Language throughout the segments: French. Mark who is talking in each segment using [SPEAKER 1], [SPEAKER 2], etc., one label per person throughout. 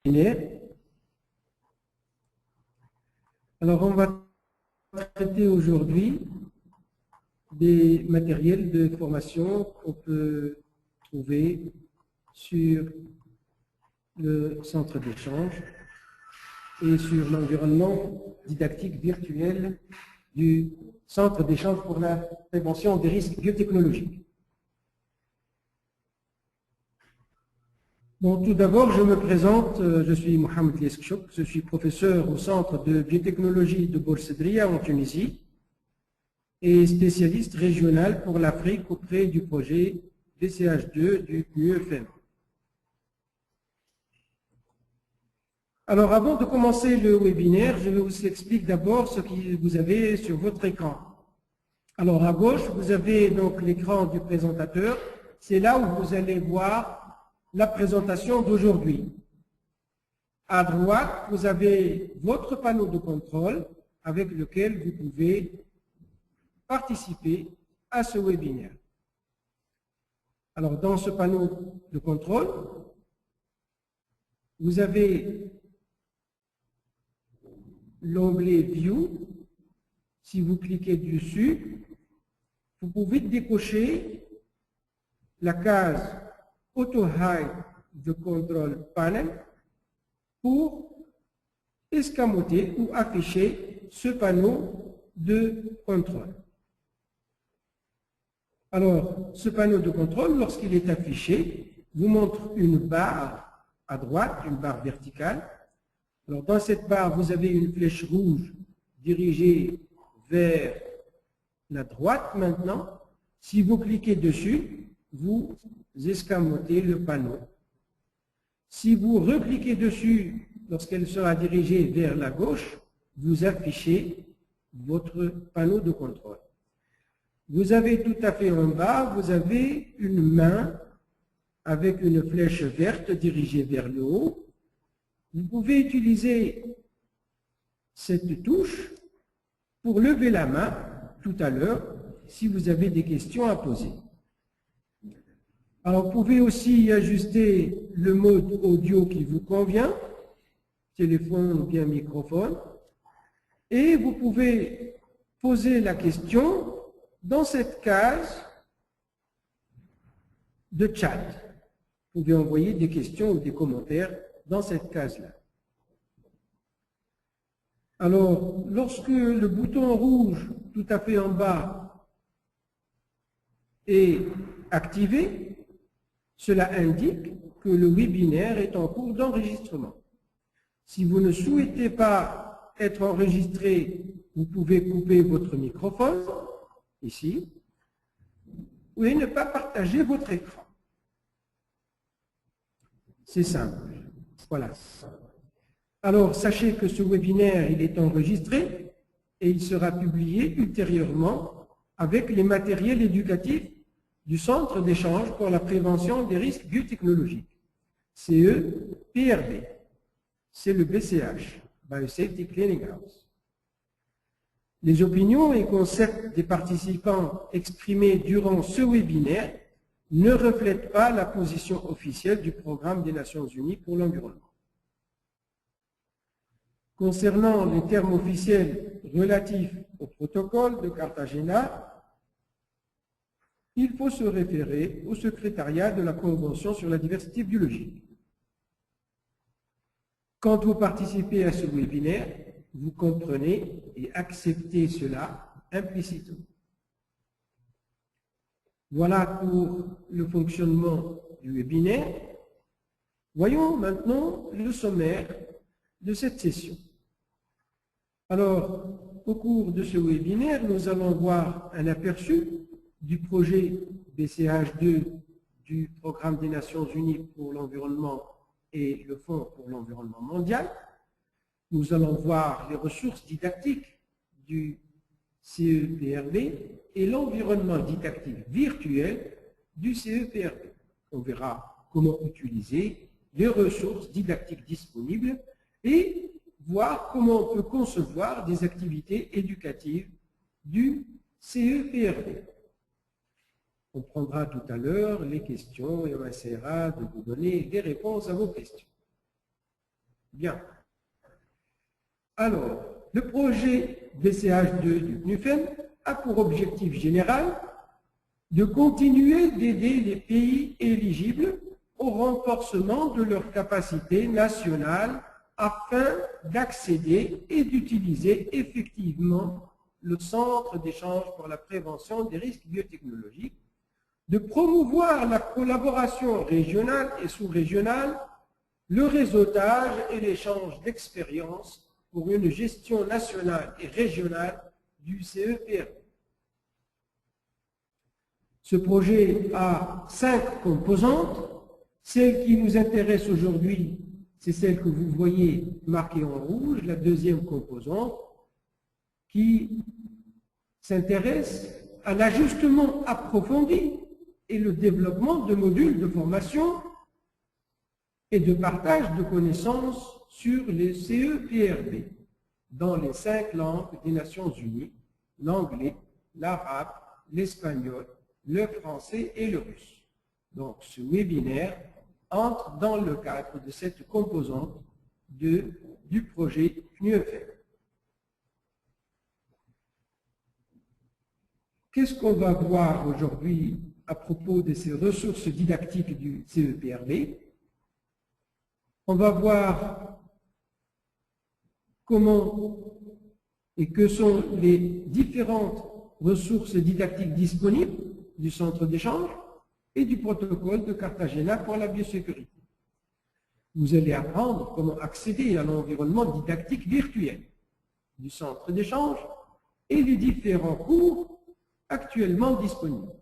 [SPEAKER 1] webinaire. Alors, on va traiter aujourd'hui des matériels de formation qu'on peut trouver sur le centre d'échange et sur l'environnement didactique virtuel du centre d'échange pour la prévention des risques biotechnologiques. Bon, tout d'abord, je me présente, je suis Mohamed Lieskchouk, je suis professeur au Centre de biotechnologie de Boursedria en Tunisie et spécialiste régional pour l'Afrique auprès du projet BCH2 du PNUEFM. Alors, avant de commencer le webinaire, je vous explique d'abord ce que vous avez sur votre écran. Alors, à gauche, vous avez donc l'écran du présentateur. C'est là où vous allez voir la présentation d'aujourd'hui. À droite, vous avez votre panneau de contrôle avec lequel vous pouvez participer à ce webinaire. Alors, dans ce panneau de contrôle, vous avez l'onglet View. Si vous cliquez dessus, vous pouvez décocher la case Auto Hide the Control Panel pour escamoter ou afficher ce panneau de contrôle. Alors, ce panneau de contrôle, lorsqu'il est affiché, vous montre une barre à droite, une barre verticale. Alors, dans cette barre, vous avez une flèche rouge dirigée vers la droite maintenant. Si vous cliquez dessus, vous escamotez le panneau. Si vous recliquez dessus, lorsqu'elle sera dirigée vers la gauche, vous affichez votre panneau de contrôle. Vous avez tout à fait en bas, vous avez une main avec une flèche verte dirigée vers le haut. Vous pouvez utiliser cette touche pour lever la main tout à l'heure si vous avez des questions à poser. Alors, vous pouvez aussi ajuster le mode audio qui vous convient, téléphone ou bien microphone, et vous pouvez poser la question dans cette case de chat. Vous pouvez envoyer des questions ou des commentaires dans cette case-là. Alors, lorsque le bouton rouge tout à fait en bas est activé, cela indique que le webinaire est en cours d'enregistrement. Si vous ne souhaitez pas être enregistré, vous pouvez couper votre microphone, ici, et ne pas partager votre écran. C'est simple. Voilà. Alors, sachez que ce webinaire, il est enregistré et il sera publié ultérieurement avec les matériels éducatifs du Centre d'échange pour la prévention des risques biotechnologiques, CE-PRB. C'est le BCH, Biosafety Clearinghouse. Les opinions et concepts des participants exprimés durant ce webinaire ne reflètent pas la position officielle du Programme des Nations Unies pour l'environnement. Concernant les termes officiels relatifs au protocole de Cartagena, il faut se référer au secrétariat de la Convention sur la diversité biologique. Quand vous participez à ce webinaire, vous comprenez et acceptez cela implicitement. Voilà pour le fonctionnement du webinaire. Voyons maintenant le sommaire de cette session. Alors, au cours de ce webinaire, nous allons voir un aperçu du projet BCH2 du Programme des Nations Unies pour l'environnement et le Fonds pour l'environnement mondial. Nous allons voir les ressources didactiques du CE-PRB et l'environnement didactique virtuel du CE-PRB. On verra comment utiliser les ressources didactiques disponibles et voir comment on peut concevoir des activités éducatives du CE-PRB. On prendra tout à l'heure les questions et on essaiera de vous donner des réponses à vos questions. Bien. Alors, le projet BCH2 du CNUFEM a pour objectif général de continuer d'aider les pays éligibles au renforcement de leur capacité nationale afin d'accéder et d'utiliser effectivement le centre d'échange pour la prévention des risques biotechnologiques, de promouvoir la collaboration régionale et sous-régionale, le réseautage et l'échange d'expériences pour une gestion nationale et régionale du CEPR. Ce projet a 5 composantes. Celle qui nous intéresse aujourd'hui, c'est celle que vous voyez marquée en rouge, la deuxième composante, qui s'intéresse à l'ajustement approfondi et le développement de modules de formation et de partage de connaissances sur les CEPRB dans les 5 langues des Nations Unies, l'anglais, l'arabe, l'espagnol, le français et le russe. Donc ce webinaire entre dans le cadre de cette composante du projet CNUFEM. Qu'est-ce qu'on va voir aujourd'hui à propos de ces ressources didactiques du CEPRB? On va voir comment et que sont les différentes ressources didactiques disponibles du centre d'échange et du protocole de Cartagena pour la biosécurité. Vous allez apprendre comment accéder à l'environnement didactique virtuel du centre d'échange et les différents cours actuellement disponibles.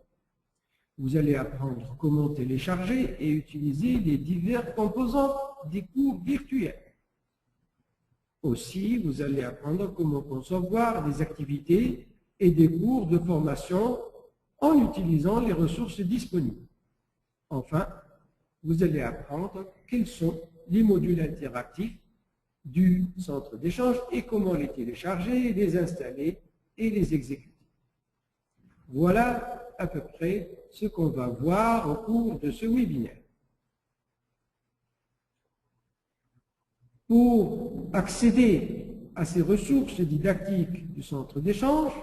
[SPEAKER 1] Vous allez apprendre comment télécharger et utiliser les diverses composantes des cours virtuels. Aussi, vous allez apprendre comment concevoir des activités et des cours de formation en utilisant les ressources disponibles. Enfin, vous allez apprendre quels sont les modules interactifs du centre d'échange et comment les télécharger, les installer et les exécuter. Voilà à peu près ce qu'on va voir au cours de ce webinaire. Pour accéder à ces ressources didactiques du centre d'échange,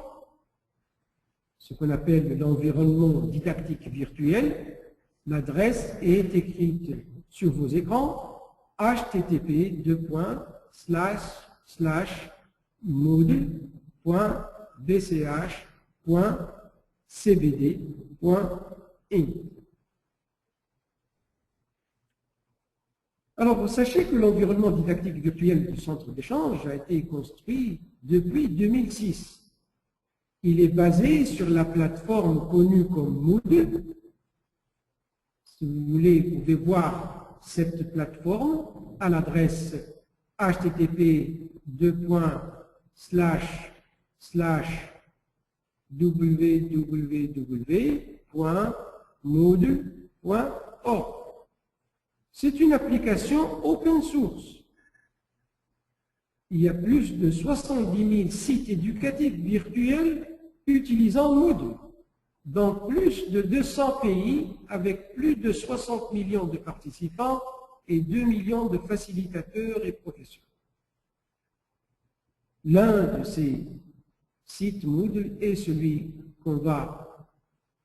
[SPEAKER 1] ce qu'on appelle l'environnement didactique virtuel, l'adresse est écrite sur vos écrans http://moodle.bch.cbd.in. Alors, sachez que l'environnement didactique virtuel du centre d'échange a été construit depuis 2006. Il est basé sur la plateforme connue comme Moodle. Si vous voulez, vous pouvez voir cette plateforme à l'adresse http://www.moodle.org. C'est une application open source. Il y a plus de 70 000 sites éducatifs virtuels utilisant Moodle, dans plus de 200 pays avec plus de 60 millions de participants et 2 millions de facilitateurs et professeurs. L'un de ces sites Moodle est celui qu'on va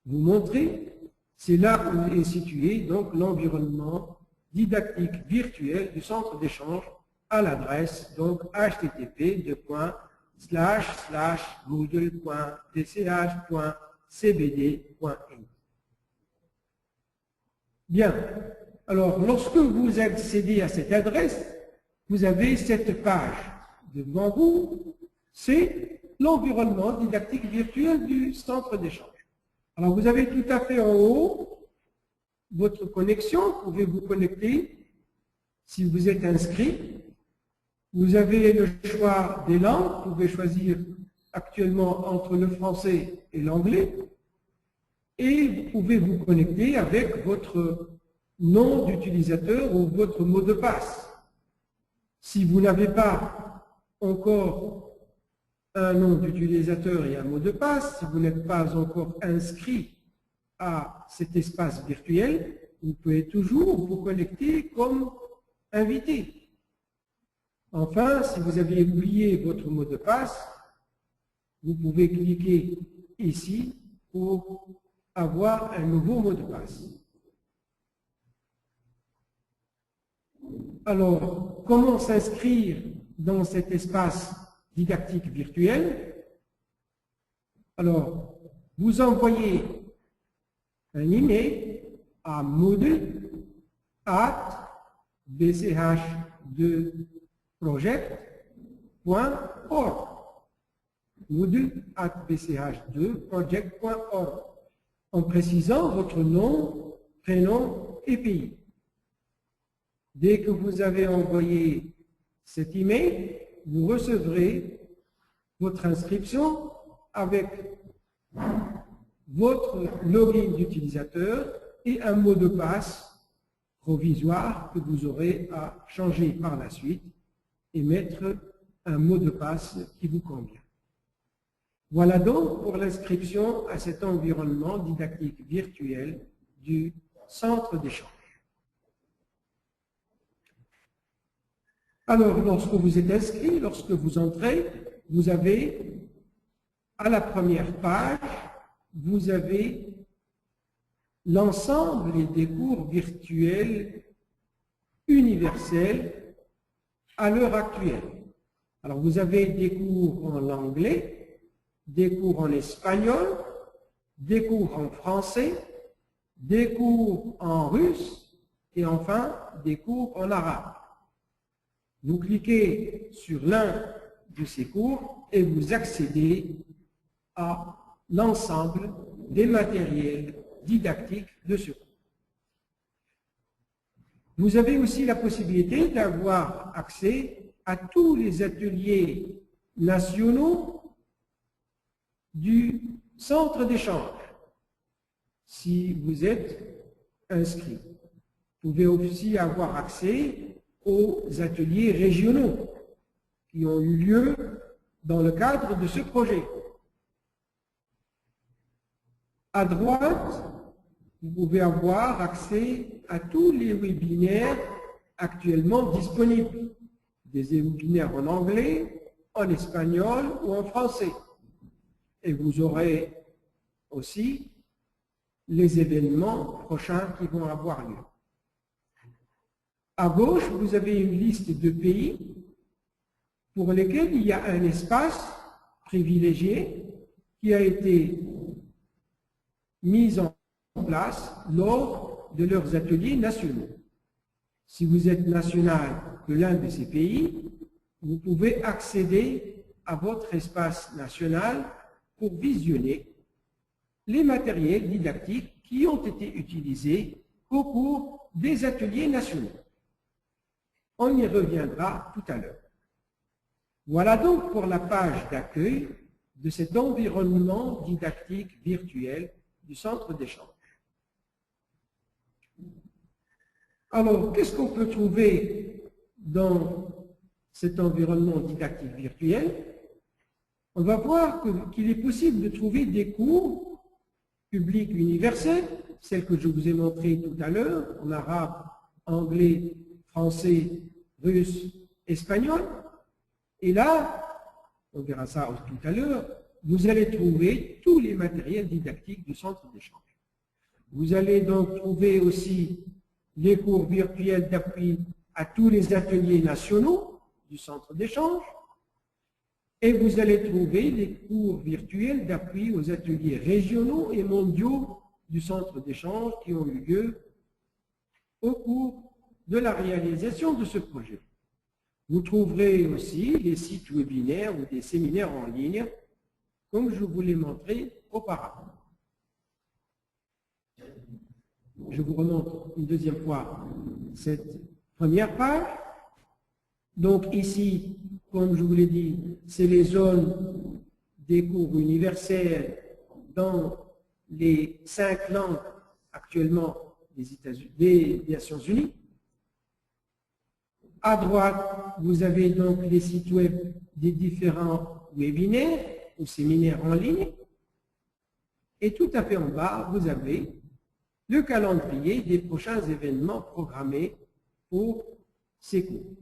[SPEAKER 1] vous montrer. C'est là où est situé donc l'environnement didactique virtuel du centre d'échange à l'adresse donc http://moodle.tch.cbd.in. Bien, alors lorsque vous accédez à cette adresse, vous avez cette page devant vous, c'est l'environnement didactique virtuel du centre d'échange. Alors vous avez tout à fait en haut votre connexion, vous pouvez vous connecter si vous êtes inscrit. Vous avez le choix des langues, vous pouvez choisir actuellement entre le français et l'anglais, et vous pouvez vous connecter avec votre nom d'utilisateur ou votre mot de passe. Si vous n'avez pas encore un nom d'utilisateur et un mot de passe, si vous n'êtes pas encore inscrit à cet espace virtuel, vous pouvez toujours vous connecter comme invité. Enfin, si vous avez oublié votre mot de passe, vous pouvez cliquer ici pour avoir un nouveau mot de passe. Alors, comment s'inscrire dans cet espace didactique virtuel? Alors, vous envoyez un email à moodle@bch2project.org. moodle@bch2project.org en précisant votre nom, prénom et pays. Dès que vous avez envoyé cet email, vous recevrez votre inscription avec votre login d'utilisateur et un mot de passe provisoire que vous aurez à changer par la suite et mettre un mot de passe qui vous convient. Voilà donc pour l'inscription à cet environnement didactique virtuel du centre d'échange. Alors, lorsque vous êtes inscrit, lorsque vous entrez, vous avez, à la première page, vous avez l'ensemble des cours virtuels universels à l'heure actuelle. Alors, vous avez des cours en anglais, des cours en espagnol, des cours en français, des cours en russe et enfin des cours en arabe. Vous cliquez sur l'un de ces cours et vous accédez à l'ensemble des matériels didactiques de ce cours. Vous avez aussi la possibilité d'avoir accès à tous les ateliers nationaux du centre d'échange, si vous êtes inscrit. Vous pouvez aussi avoir accès aux ateliers régionaux qui ont eu lieu dans le cadre de ce projet. À droite, vous pouvez avoir accès à tous les webinaires actuellement disponibles, des webinaires en anglais, en espagnol ou en français. Et vous aurez aussi les événements prochains qui vont avoir lieu. À gauche, vous avez une liste de pays pour lesquels il y a un espace privilégié qui a été mis en place lors de leurs ateliers nationaux. Si vous êtes national de l'un de ces pays, vous pouvez accéder à votre espace national pour visionner les matériels didactiques qui ont été utilisés au cours des ateliers nationaux. On y reviendra tout à l'heure. Voilà donc pour la page d'accueil de cet environnement didactique virtuel du centre d'échange. Alors, qu'est-ce qu'on peut trouver dans cet environnement didactique virtuel? On va voir qu'il est possible de trouver des cours publics universels, celles que je vous ai montrées tout à l'heure, en arabe, anglais, français, russe, espagnol. Et là, on verra ça tout à l'heure, vous allez trouver tous les matériels didactiques du centre d'échange. Vous allez donc trouver aussi les cours virtuels d'appui à tous les ateliers nationaux du centre d'échange. Et vous allez trouver les cours virtuels d'appui aux ateliers régionaux et mondiaux du centre d'échange qui ont eu lieu au cours de la réalisation de ce projet. Vous trouverez aussi les sites webinaires ou des séminaires en ligne, comme je vous l'ai montré auparavant. Je vous remontre une deuxième fois cette première page. Donc ici, comme je vous l'ai dit, c'est les zones des cours universels dans les 5 langues actuellement des Nations Unies. À droite, vous avez donc les sites web des différents webinaires ou séminaires en ligne. Et tout à fait en bas, vous avez le calendrier des prochains événements programmés pour ces cours.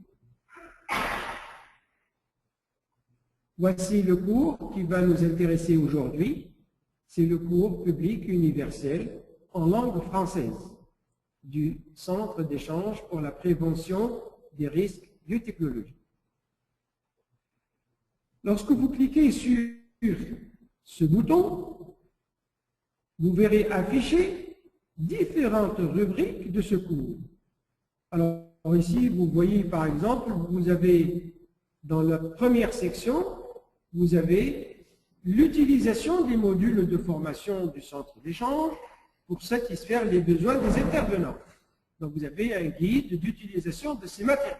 [SPEAKER 1] Voici le cours qui va nous intéresser aujourd'hui. C'est le cours public universel en langue française du Centre d'échange pour la prévention des risques biotechnologiques. Lorsque vous cliquez sur ce bouton, vous verrez afficher différentes rubriques de ce cours. Alors ici, vous voyez par exemple, vous avez dans la première section, vous avez l'utilisation des modules de formation du centre d'échange pour satisfaire les besoins des intervenants. Donc vous avez un guide d'utilisation de ces matériaux.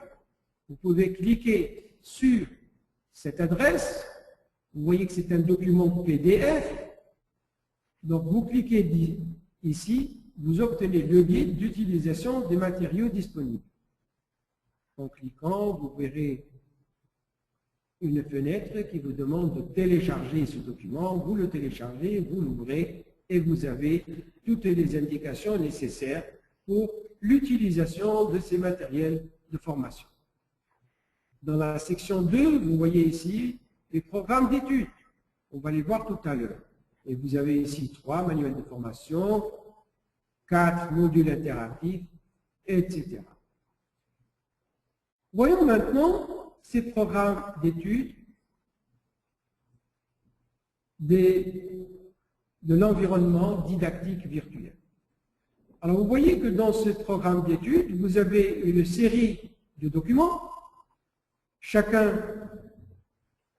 [SPEAKER 1] Vous pouvez cliquer sur cette adresse. Vous voyez que c'est un document PDF. Donc vous cliquez ici, vous obtenez le guide d'utilisation des matériaux disponibles. En cliquant, vous verrez une fenêtre qui vous demande de télécharger ce document. Vous le téléchargez, vous l'ouvrez et vous avez toutes les indications nécessaires pour l'utilisation de ces matériels de formation. Dans la section 2, vous voyez ici les programmes d'études. On va les voir tout à l'heure. Et vous avez ici 3 manuels de formation, 4 modules interactifs, etc. Voyons maintenant ces programmes d'études de l'environnement didactique virtuel. Alors vous voyez que dans ce programme d'études, vous avez une série de documents, chacun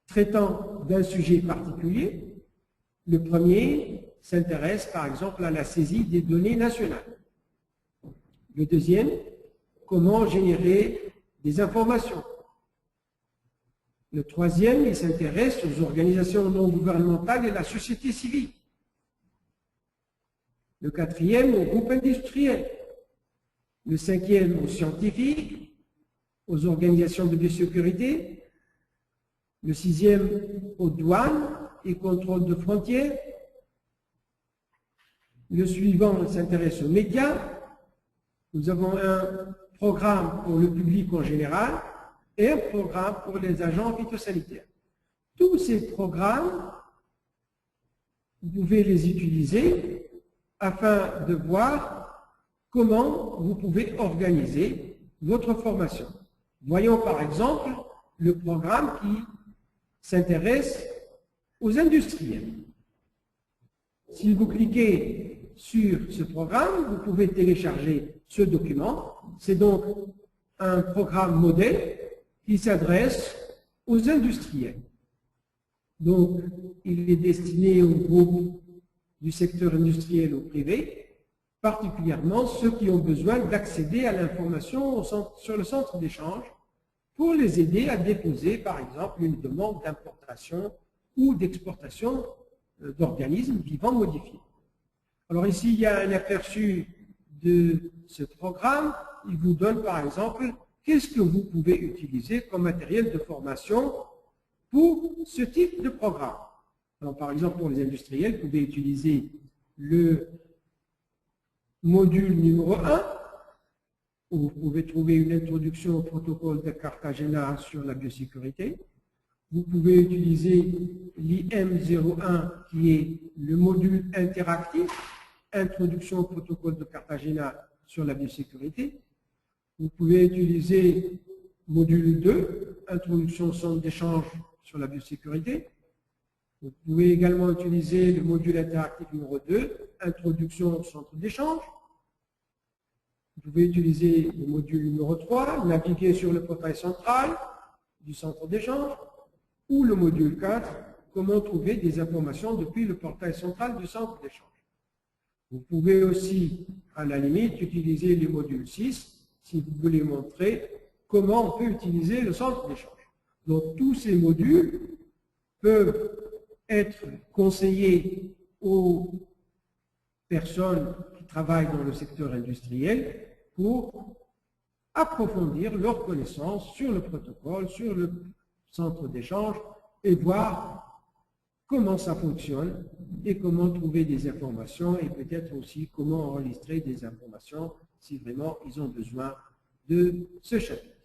[SPEAKER 1] traitant d'un sujet particulier. Le premier s'intéresse par exemple à la saisie des données nationales. Le deuxième, comment générer des informations. Le troisième, il s'intéresse aux organisations non gouvernementales et la société civile. Le quatrième, aux groupes industriels. Le cinquième, aux scientifiques, aux organisations de biosécurité. Le sixième, aux douanes et contrôle de frontières. Le suivant s'intéresse aux médias. Nous avons un programme pour le public en général et un programme pour les agents phytosanitaires. Tous ces programmes, vous pouvez les utiliser afin de voir comment vous pouvez organiser votre formation. Voyons par exemple le programme qui s'intéresse aux industriels. Si vous cliquez sur ce programme, vous pouvez télécharger ce document. C'est donc un programme modèle qui s'adresse aux industriels. Donc, il est destiné aux groupes du secteur industriel ou privé, particulièrement ceux qui ont besoin d'accéder à l'information sur le centre d'échange pour les aider à déposer, par exemple, une demande d'importation ou d'exportation d'organismes vivants modifiés. Alors ici, il y a un aperçu de ce programme. Il vous donne, par exemple, qu'est-ce que vous pouvez utiliser comme matériel de formation pour ce type de programme. Alors, par exemple, pour les industriels, vous pouvez utiliser le module numéro 1, où vous pouvez trouver une introduction au protocole de Cartagena sur la biosécurité. Vous pouvez utiliser l'IM01, qui est le module interactif, introduction au protocole de Cartagena sur la biosécurité. Vous pouvez utiliser module 2, introduction au centre d'échange sur la biosécurité. Vous pouvez également utiliser le module interactif numéro 2, introduction au centre d'échange. Vous pouvez utiliser le module numéro 3, naviguer sur le portail central du centre d'échange, ou le module 4, comment trouver des informations depuis le portail central du centre d'échange. Vous pouvez aussi, à la limite, utiliser le module 6 si vous voulez montrer comment on peut utiliser le centre d'échange. Donc, tous ces modules peuvent être conseillés aux personnes qui travaillent dans le secteur industriel pour approfondir leurs connaissances sur le protocole, sur le centre d'échange et voir comment ça fonctionne et comment trouver des informations et peut-être aussi comment enregistrer des informations si vraiment ils ont besoin de ce chapitre.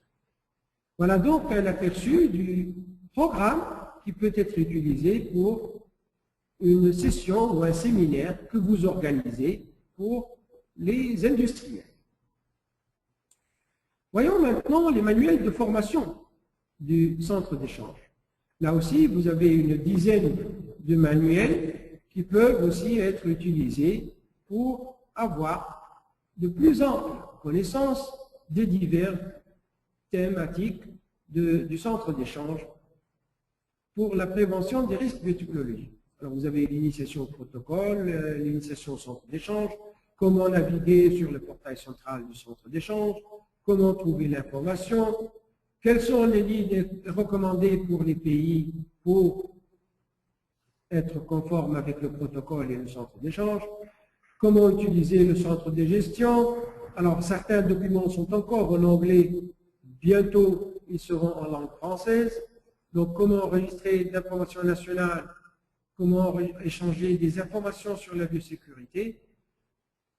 [SPEAKER 1] Voilà donc un aperçu du programme qui peut être utilisé pour une session ou un séminaire que vous organisez pour les industriels. Voyons maintenant les manuels de formation du centre d'échange. Là aussi, vous avez une dizaine de manuels qui peuvent aussi être utilisés pour avoir de plus amples connaissances des diverses thématiques du centre d'échange pour la prévention des risques biotechnologiques. Alors, vous avez l'initiation au protocole, l'initiation au centre d'échange, comment naviguer sur le portail central du centre d'échange, comment trouver l'information, quelles sont les lignes recommandées pour les pays pour être conformes avec le protocole et le centre d'échange, comment utiliser le centre de gestion. Alors, certains documents sont encore en anglais, bientôt ils seront en langue française. Donc, comment enregistrer l'information nationale, comment échanger des informations sur la biosécurité.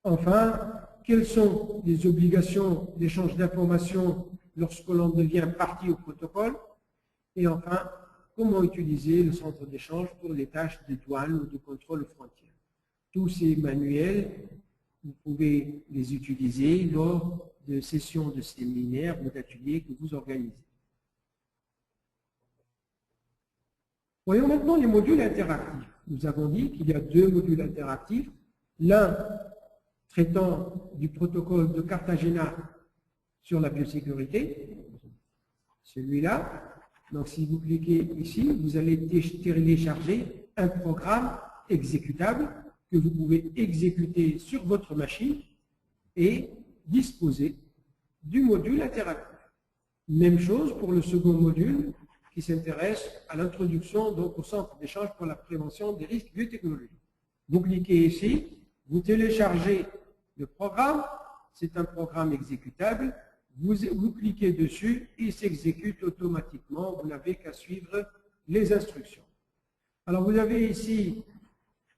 [SPEAKER 1] Enfin, quelles sont les obligations d'échange d'informations lorsque l'on devient partie au protocole. Et enfin, comment utiliser le centre d'échange pour les tâches de douane ou de contrôle aux frontières. Tous ces manuels, vous pouvez les utiliser lors de sessions de séminaires ou d'ateliers que vous organisez. Voyons maintenant les modules interactifs. Nous avons dit qu'il y a deux modules interactifs. L'un traitant du protocole de Cartagena sur la biosécurité, celui-là. Donc, si vous cliquez ici, vous allez télécharger un programme exécutable que vous pouvez exécuter sur votre machine et disposer du module interactif. Même chose pour le second module qui s'intéresse à l'introduction au centre d'échange pour la prévention des risques biotechnologiques. Vous cliquez ici, vous téléchargez le programme, c'est un programme exécutable, vous cliquez dessus, il s'exécute automatiquement, vous n'avez qu'à suivre les instructions. Alors vous avez ici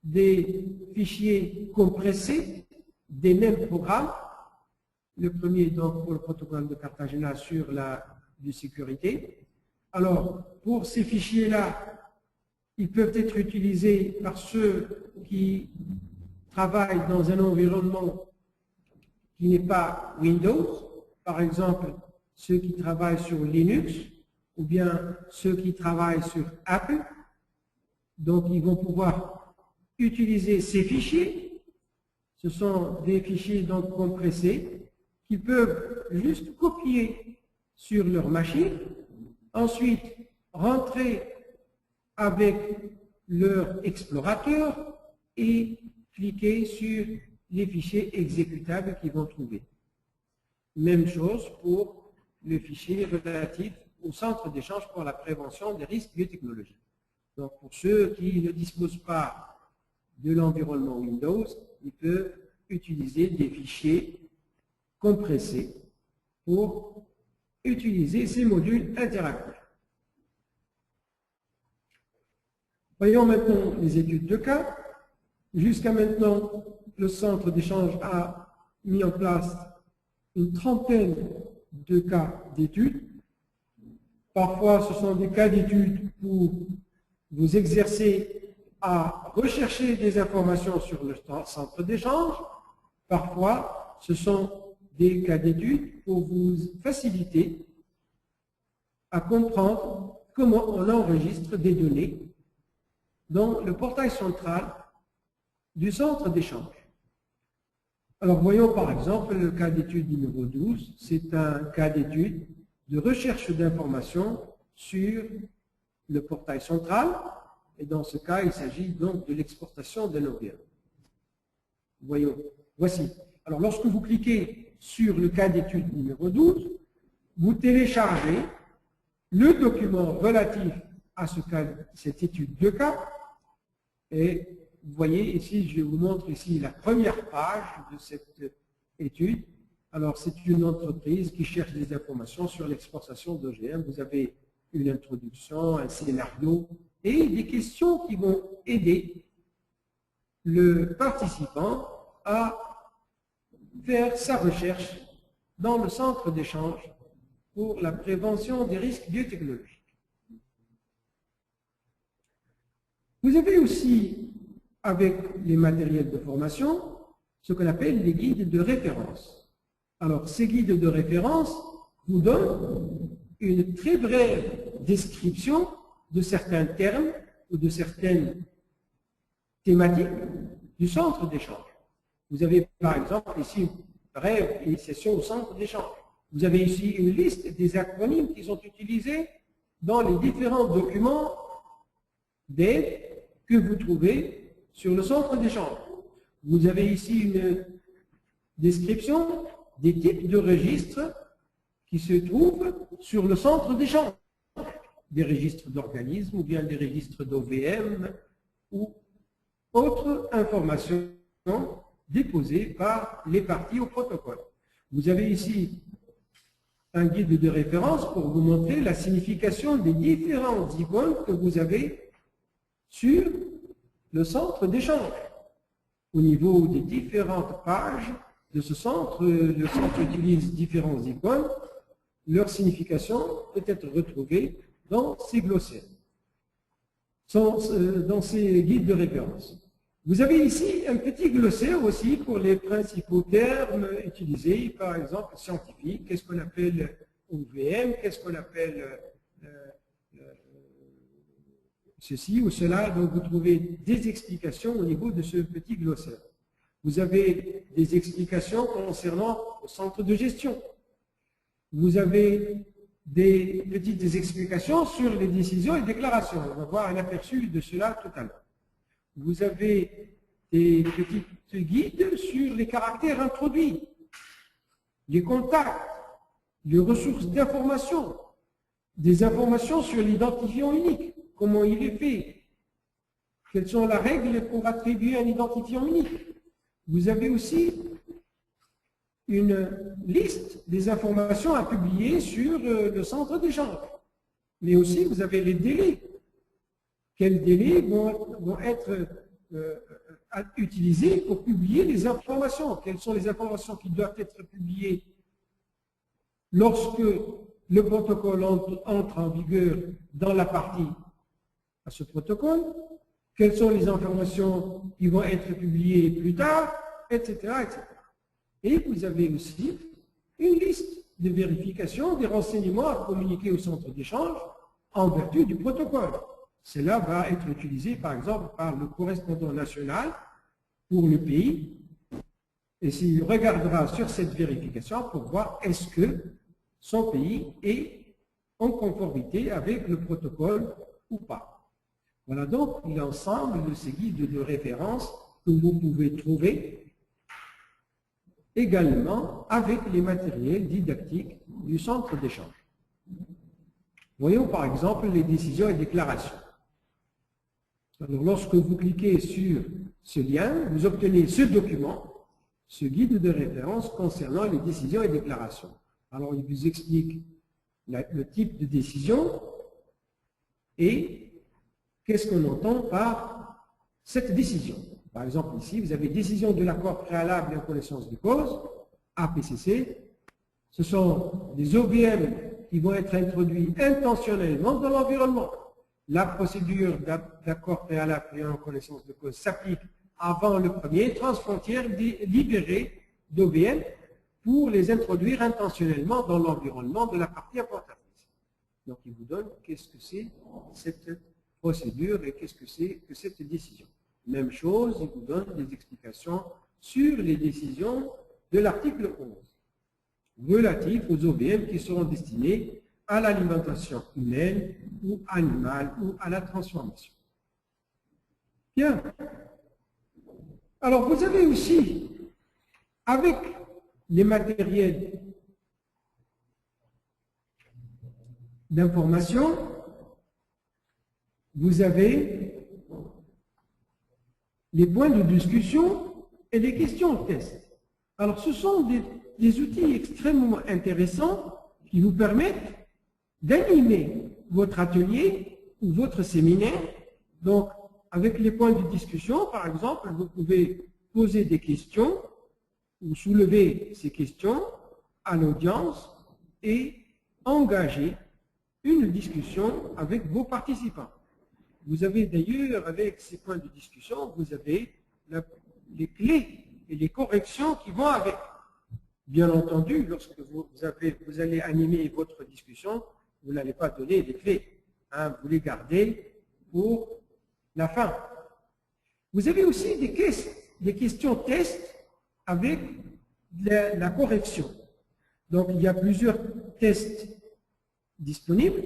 [SPEAKER 1] des fichiers compressés des mêmes programmes. Le premier donc pour le protocole de Cartagena sur la biosécurité. Alors pour ces fichiers-là, ils peuvent être utilisés par ceux qui travaillent dans un environnement qui n'est pas Windows. Par exemple, ceux qui travaillent sur Linux ou bien ceux qui travaillent sur Apple. Donc, ils vont pouvoir utiliser ces fichiers. Ce sont des fichiers donc compressés qu'ils peuvent juste copier sur leur machine. Ensuite, rentrer avec leur explorateur et cliquer sur les fichiers exécutables qu'ils vont trouver. Même chose pour le fichier relatif au centre d'échange pour la prévention des risques biotechnologiques. Donc, pour ceux qui ne disposent pas de l'environnement Windows, ils peuvent utiliser des fichiers compressés pour utiliser ces modules interactifs. Voyons maintenant les études de cas. Jusqu'à maintenant, le centre d'échange a mis en place une trentaine de cas d'études. Parfois, ce sont des cas d'études pour vous exercer à rechercher des informations sur le centre d'échange. Parfois, ce sont des cas d'études pour vous faciliter à comprendre comment on enregistre des données dans le portail central du centre d'échange. Alors, voyons par exemple le cas d'étude numéro 12. C'est un cas d'étude de recherche d'informations sur le portail central. Et dans ce cas, il s'agit donc de l'exportation d'un OVM. Voyons, voici. Alors, lorsque vous cliquez sur le cas d'étude numéro 12, vous téléchargez le document relatif à cette étude de cas. Et vous voyez ici, je vous montre ici la première page de cette étude. Alors, c'est une entreprise qui cherche des informations sur l'exportation d'OGM. Vous avez une introduction, un scénario et des questions qui vont aider le participant à faire sa recherche dans le centre d'échange pour la prévention des risques biotechnologiques. Vous avez aussi, avec les matériels de formation, ce qu'on appelle les guides de référence. Alors, ces guides de référence vous donnent une très brève description de certains termes ou de certaines thématiques du centre d'échange. Vous avez par exemple ici une brève initiation au centre d'échange. Vous avez ici une liste des acronymes qui sont utilisés dans les différents documents d'aide que vous trouvez sur le centre d'échange. Vous avez ici une description des types de registres qui se trouvent sur le centre d'échange. Des registres d'organismes ou bien des registres d'OVM ou autres informations déposées par les parties au protocole. Vous avez ici un guide de référence pour vous montrer la signification des différentes icônes que vous avez sur le centre d'échange. Au niveau des différentes pages de ce centre, le centre utilise différentes icônes. Leur signification peut être retrouvée dans ces glossaires, dans ces guides de référence. Vous avez ici un petit glossaire aussi pour les principaux termes utilisés, par exemple scientifiques, qu'est-ce qu'on appelle OVM, qu'est-ce qu'on appelle ceci ou cela. Donc vous trouvez des explications au niveau de ce petit glossaire. Vous avez des explications concernant le centre de gestion. Vous avez des petites explications sur les décisions et déclarations. On va voir un aperçu de cela tout à l'heure. Vous avez des petits guides sur les caractères introduits, les contacts, les ressources d'information, des informations sur l'identifiant unique, comment il est fait, quelles sont les règles pour attribuer un identifiant unique. Vous avez aussi une liste des informations à publier sur le centre d'échange. Mais aussi, vous avez les délais. Quels délais vont être utilisés pour publier les informations? Quelles sont les informations qui doivent être publiées lorsque le protocole entre en vigueur dans la partie à ce protocole? Quelles sont les informations qui vont être publiées plus tard, etc., etc. Et vous avez aussi une liste de vérification des renseignements à communiquer au centre d'échange en vertu du protocole. Cela va être utilisé, par exemple, par le correspondant national pour le pays, et s'il regardera sur cette vérification pour voir est-ce que son pays est en conformité avec le protocole ou pas. Voilà donc l'ensemble de ces guides de référence que vous pouvez trouver également avec les matériels didactiques du centre d'échange. Voyons par exemple les décisions et déclarations. Alors, lorsque vous cliquez sur ce lien, vous obtenez ce document, ce guide de référence concernant les décisions et déclarations. Alors, il vous explique le type de décision et qu'est-ce qu'on entend par cette décision. Par exemple, ici, vous avez décision de l'accord préalable et en connaissance de cause, APCC. Ce sont des OVM qui vont être introduits intentionnellement dans l'environnement. La procédure d'accord préalable et en connaissance de cause s'applique avant le premier transfrontière libéré d'OVM pour les introduire intentionnellement dans l'environnement de la partie importatrice. Donc, il vous donne qu'est-ce que c'est cette procédure et qu'est-ce que c'est que cette décision. Même chose, il vous donne des explications sur les décisions de l'article 11, relatifs aux OVM qui seront destinés à l'alimentation humaine ou animale ou à la transformation. Bien. Alors, vous avez aussi, avec les matériels d'information, vous avez les points de discussion et les questions test. Alors, ce sont des outils extrêmement intéressants qui vous permettent d'animer votre atelier ou votre séminaire. Donc, avec les points de discussion, par exemple, vous pouvez poser des questions ou soulever ces questions à l'audience et engager une discussion avec vos participants. Vous avez d'ailleurs, avec ces points de discussion, vous avez les clés et les corrections qui vont avec. Bien entendu, lorsque vous allez animer votre discussion, vous n'allez pas donner des clés. Hein, vous les gardez pour la fin. Vous avez aussi des questions tests avec la correction. Donc, il y a plusieurs tests disponibles.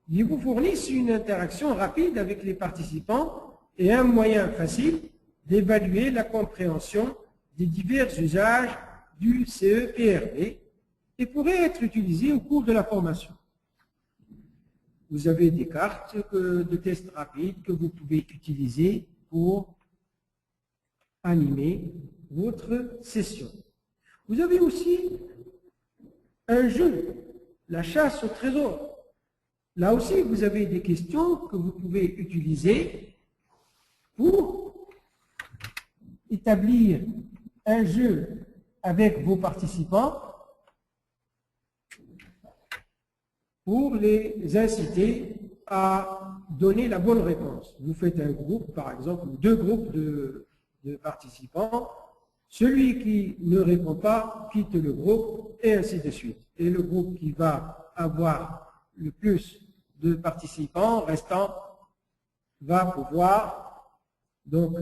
[SPEAKER 1] Ils vous fournissent une interaction rapide avec les participants et un moyen facile d'évaluer la compréhension des divers usages du CEPRD et pourrait être utilisé au cours de la formation. Vous avez des cartes de tests rapides que vous pouvez utiliser pour animer votre session. Vous avez aussi un jeu, la chasse au trésor. Là aussi, vous avez des questions que vous pouvez utiliser pour établir un jeu avec vos participants pour les inciter à donner la bonne réponse. Vous faites un groupe, par exemple, deux groupes de participants. Celui qui ne répond pas quitte le groupe et ainsi de suite. Et le groupe qui va avoir le plus de participants restants va pouvoir donc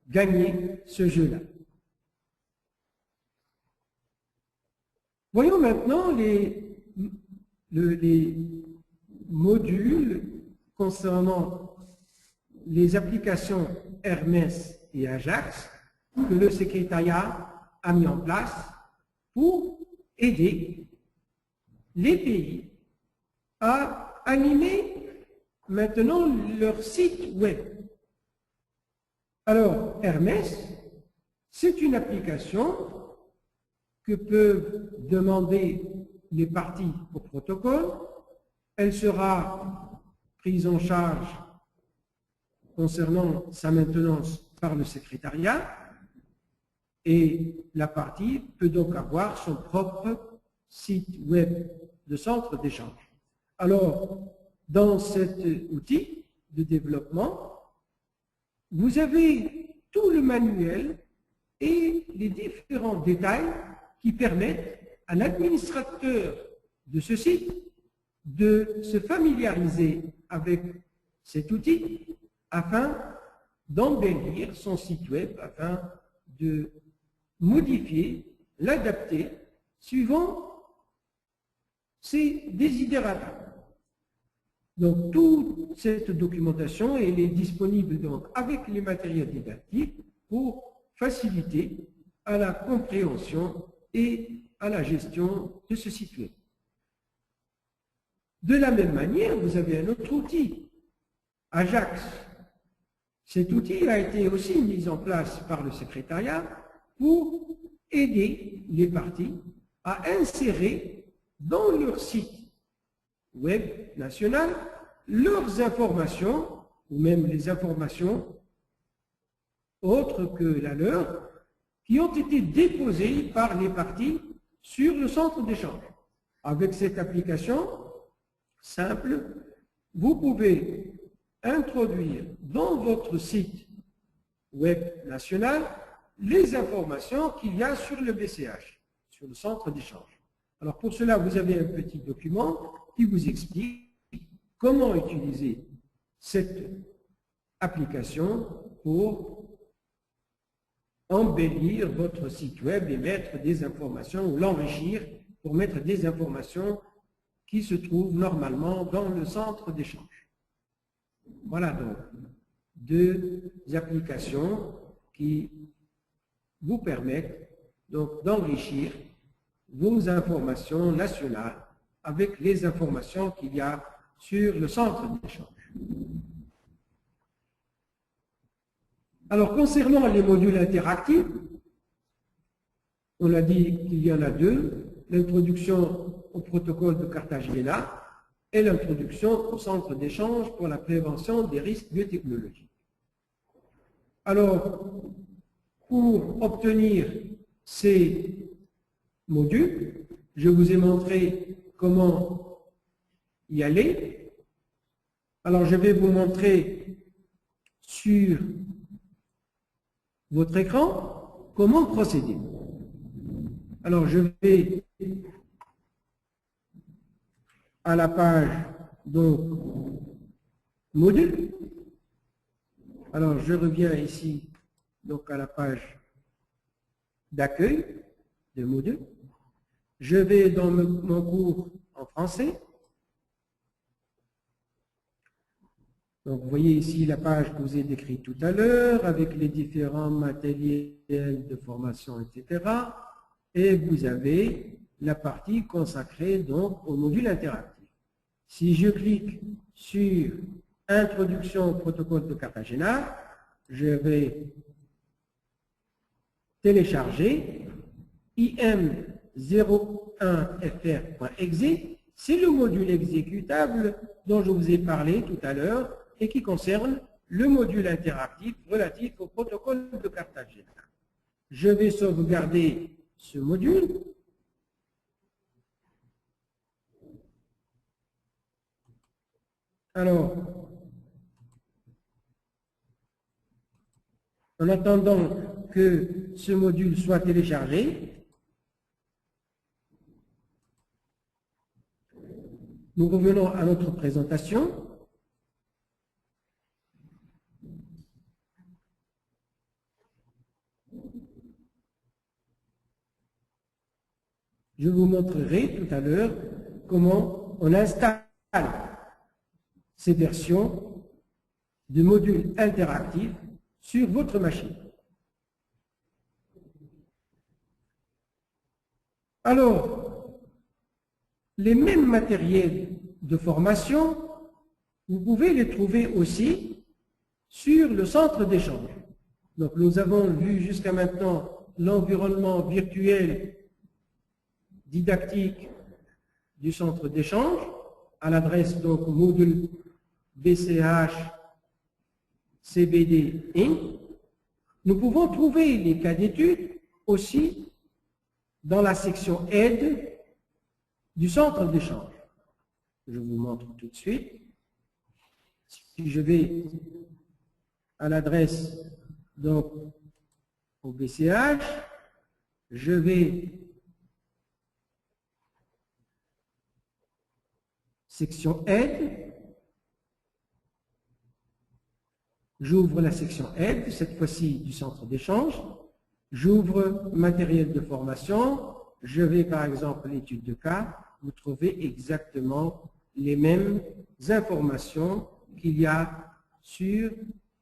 [SPEAKER 1] gagner ce jeu-là. Voyons maintenant les modules concernant les applications Hermès et Ajax que le secrétariat a mis en place pour aider les pays à animer maintenant leur site web. Alors, Hermès, c'est une application que peuvent demander les parties au protocole. Elle sera prise en charge concernant sa maintenance par le secrétariat et la partie peut donc avoir son propre site web de centre d'échange. Alors, dans cet outil de développement, vous avez tout le manuel et les différents détails qui permettent à l'administrateur de ce site de se familiariser avec cet outil afin d'embellir son site web, afin de modifier, l'adapter suivant ses desiderata. Donc, toute cette documentation elle est disponible donc avec les matériels didactiques pour faciliter à la compréhension et à la gestion de ce site web. De la même manière, vous avez un autre outil, Ajax. Cet outil a été aussi mis en place par le secrétariat pour aider les parties à insérer dans leur site web national leurs informations, ou même les informations autres que la leur, qui ont été déposées par les parties sur le centre d'échange. Avec cette application simple, vous pouvez introduire dans votre site web national les informations qu'il y a sur le BCH, sur le centre d'échange. Alors pour cela, vous avez un petit document qui vous explique comment utiliser cette application pour embellir votre site web et mettre des informations, ou l'enrichir pour mettre des informations qui se trouvent normalement dans le centre d'échange. Voilà donc deux applications qui vous permettent donc d'enrichir vos informations nationales avec les informations qu'il y a sur le centre d'échange. Alors, concernant les modules interactifs, on a dit qu'il y en a deux, l'introduction au protocole de Cartagena et l'introduction au centre d'échange pour la prévention des risques biotechnologiques. Alors, pour obtenir ces modules, je vous ai montré comment y aller. Alors, je vais vous montrer sur votre écran, comment procéder? Alors, je vais à la page, donc, module. Alors, je reviens ici, donc, à la page d'accueil de module. Je vais dans mon cours en français. Donc, vous voyez ici la page que je vous ai décrite tout à l'heure, avec les différents matériels de formation, etc. Et vous avez la partie consacrée donc au module interactif. Si je clique sur Introduction au protocole de Cartagena, je vais télécharger im01fr.exe. C'est le module exécutable dont je vous ai parlé tout à l'heure et qui concerne le module interactif relatif au protocole de Cartagena. Je vais sauvegarder ce module. Alors, en attendant que ce module soit téléchargé, nous revenons à notre présentation. Je vous montrerai tout à l'heure comment on installe ces versions de modules interactifs sur votre machine. Alors, les mêmes matériels de formation, vous pouvez les trouver aussi sur le centre d'échange. Donc, nous avons vu jusqu'à maintenant l'environnement virtuel didactique du centre d'échange à l'adresse donc module BCH CBD Inc. Nous pouvons trouver les cas d'études aussi dans la section aide du centre d'échange. Je vous montre tout de suite. Si je vais à l'adresse donc au BCH, je vais section aide, j'ouvre la section aide, cette fois-ci du centre d'échange, j'ouvre matériel de formation, je vais par exemple à l'étude de cas, vous trouvez exactement les mêmes informations qu'il y a sur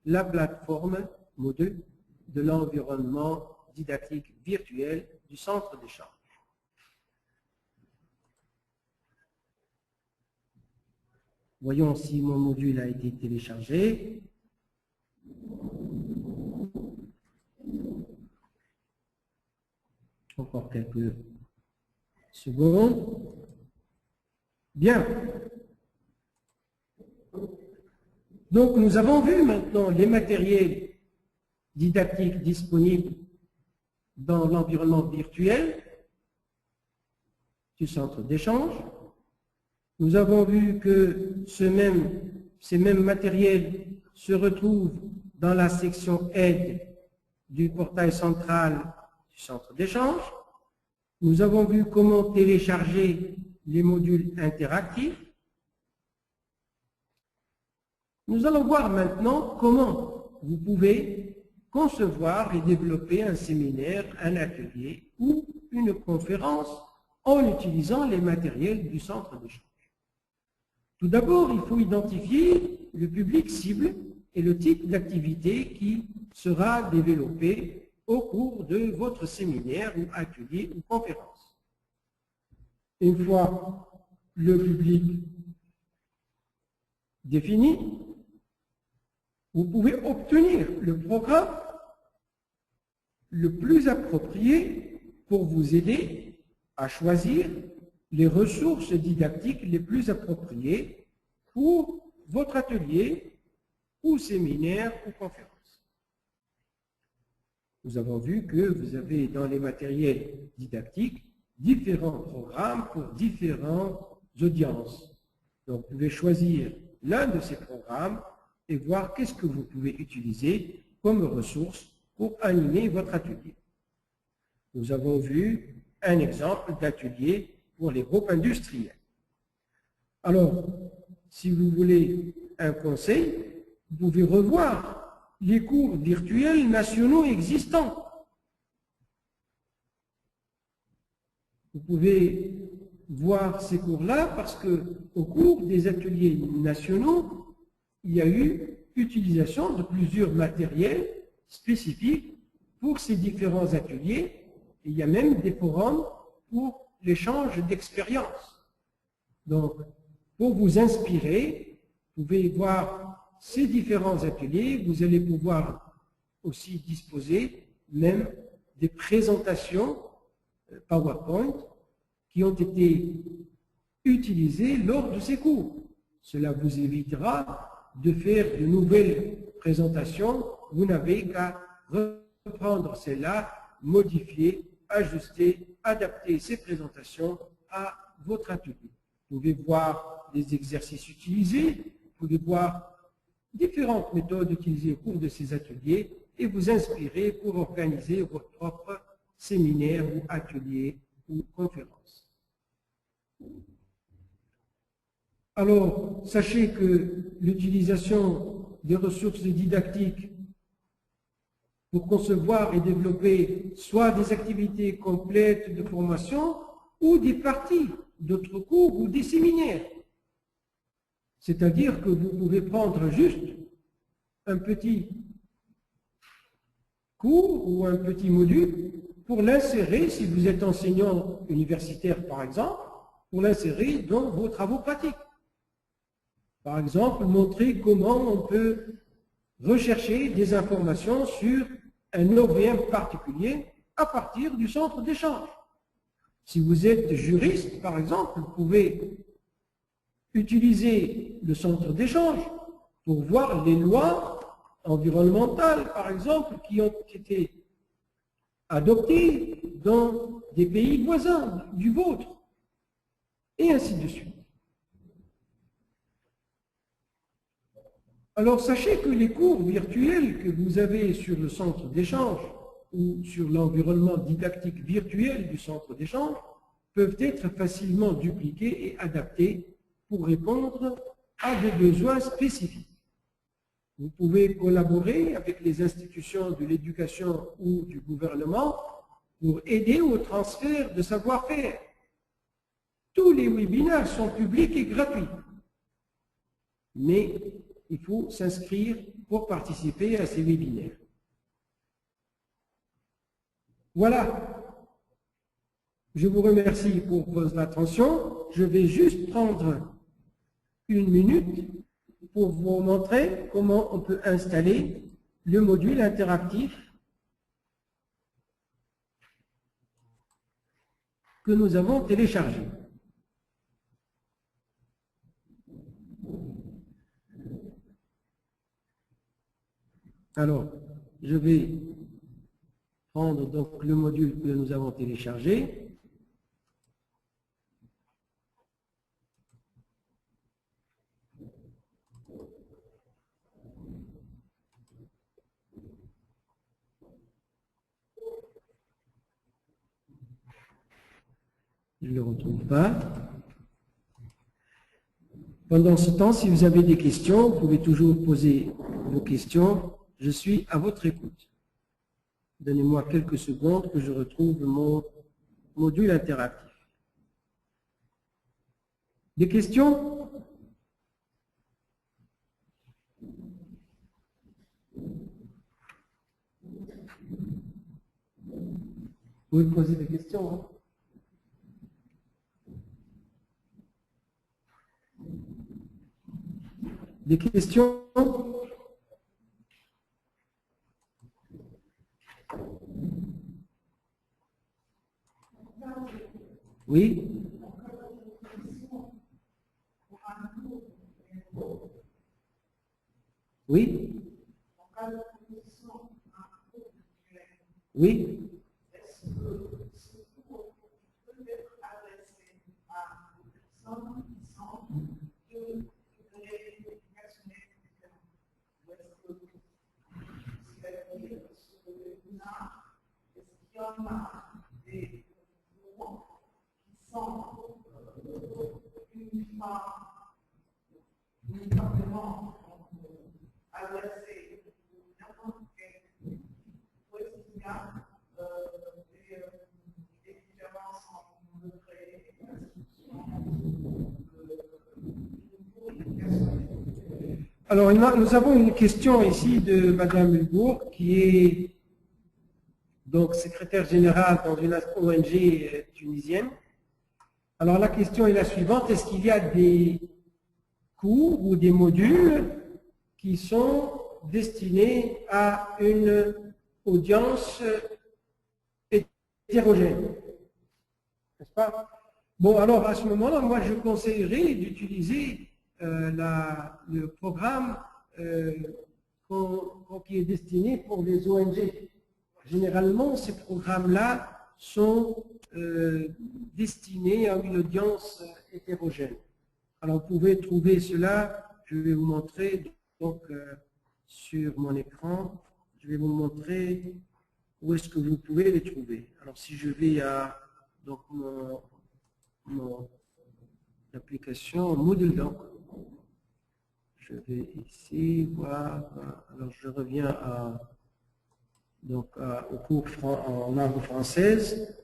[SPEAKER 1] la plateforme module de l'environnement didactique virtuel du centre d'échange. Voyons si mon module a été téléchargé. Encore quelques secondes. Bien. Donc, nous avons vu maintenant les matériels didactiques disponibles dans l'environnement virtuel du centre d'échange. Nous avons vu que ces mêmes matériels se retrouvent dans la section aide du portail central du centre d'échange. Nous avons vu comment télécharger les modules interactifs. Nous allons voir maintenant comment vous pouvez concevoir et développer un séminaire, un atelier ou une conférence en utilisant les matériels du centre d'échange. Tout d'abord, il faut identifier le public cible et le type d'activité qui sera développé au cours de votre séminaire ou atelier ou conférence. Une fois le public défini, vous pouvez obtenir le programme le plus approprié pour vous aider à choisir les ressources didactiques les plus appropriées pour votre atelier ou séminaire ou conférence. Nous avons vu que vous avez dans les matériels didactiques différents programmes pour différentes audiences. Donc, vous pouvez choisir l'un de ces programmes et voir qu'est-ce que vous pouvez utiliser comme ressource pour animer votre atelier. Nous avons vu un exemple d'atelier pour les groupes industriels. Alors, si vous voulez un conseil, vous pouvez revoir les cours virtuels nationaux existants. Vous pouvez voir ces cours-là parce qu'au cours des ateliers nationaux, il y a eu utilisation de plusieurs matériels spécifiques pour ces différents ateliers. Et il y a même des forums pour l'échange d'expériences. Donc, pour vous inspirer, vous pouvez voir ces différents ateliers. Vous allez pouvoir aussi disposer même des présentations PowerPoint qui ont été utilisées lors de ces cours. Cela vous évitera de faire de nouvelles présentations. Vous n'avez qu'à reprendre celles-là, modifier, ajuster, adapter ces présentations à votre atelier. Vous pouvez voir les exercices utilisés, vous pouvez voir différentes méthodes utilisées au cours de ces ateliers et vous inspirer pour organiser votre propre séminaire ou atelier ou conférence. Alors, sachez que l'utilisation des ressources didactiques pour concevoir et développer soit des activités complètes de formation ou des parties d'autres cours ou des séminaires. C'est-à-dire que vous pouvez prendre juste un petit cours ou un petit module pour l'insérer, si vous êtes enseignant universitaire par exemple, pour l'insérer dans vos travaux pratiques. Par exemple, montrer comment on peut rechercher des informations sur un OVM particulier à partir du centre d'échange. Si vous êtes juriste, par exemple, vous pouvez utiliser le centre d'échange pour voir les lois environnementales, par exemple, qui ont été adoptées dans des pays voisins du vôtre, et ainsi de suite. Alors, sachez que les cours virtuels que vous avez sur le centre d'échange ou sur l'environnement didactique virtuel du centre d'échange peuvent être facilement dupliqués et adaptés pour répondre à des besoins spécifiques. Vous pouvez collaborer avec les institutions de l'éducation ou du gouvernement pour aider au transfert de savoir-faire. Tous les webinaires sont publics et gratuits, mais il faut s'inscrire pour participer à ces webinaires. Voilà. Je vous remercie pour votre attention. Je vais juste prendre une minute pour vous montrer comment on peut installer le module interactif que nous avons téléchargé. Alors, je vais prendre donc le module que nous avons téléchargé. Je ne le retrouve pas. Pendant ce temps, si vous avez des questions, vous pouvez toujours poser vos questions. Je suis à votre écoute. Donnez-moi quelques secondes que je retrouve mon module interactif. Des questions? Vous pouvez poser des questions, hein? Des questions? Oui? Oui? Oui?
[SPEAKER 2] y en a des mots qui sont uniquement adressés à n'importe quel poéticien, des différences entre le trait et la
[SPEAKER 1] Alors, nous avons une question ici de Madame Hulbourg, qui est donc secrétaire générale dans une ONG tunisienne. Alors, la question est la suivante. Est-ce qu'il y a des cours ou des modules qui sont destinés à une audience hétérogène? N'est-ce pas? Bon, alors, à ce moment-là, moi, je conseillerais d'utiliser le programme qui est destiné pour les ONG. Généralement, ces programmes-là sont destinés à une audience hétérogène. Alors, vous pouvez trouver cela, je vais vous montrer donc sur mon écran, je vais vous montrer où est-ce que vous pouvez les trouver. Alors, si je vais à donc, mon application Moodle Doc, je vais ici voir, alors je reviens au cours en langue française.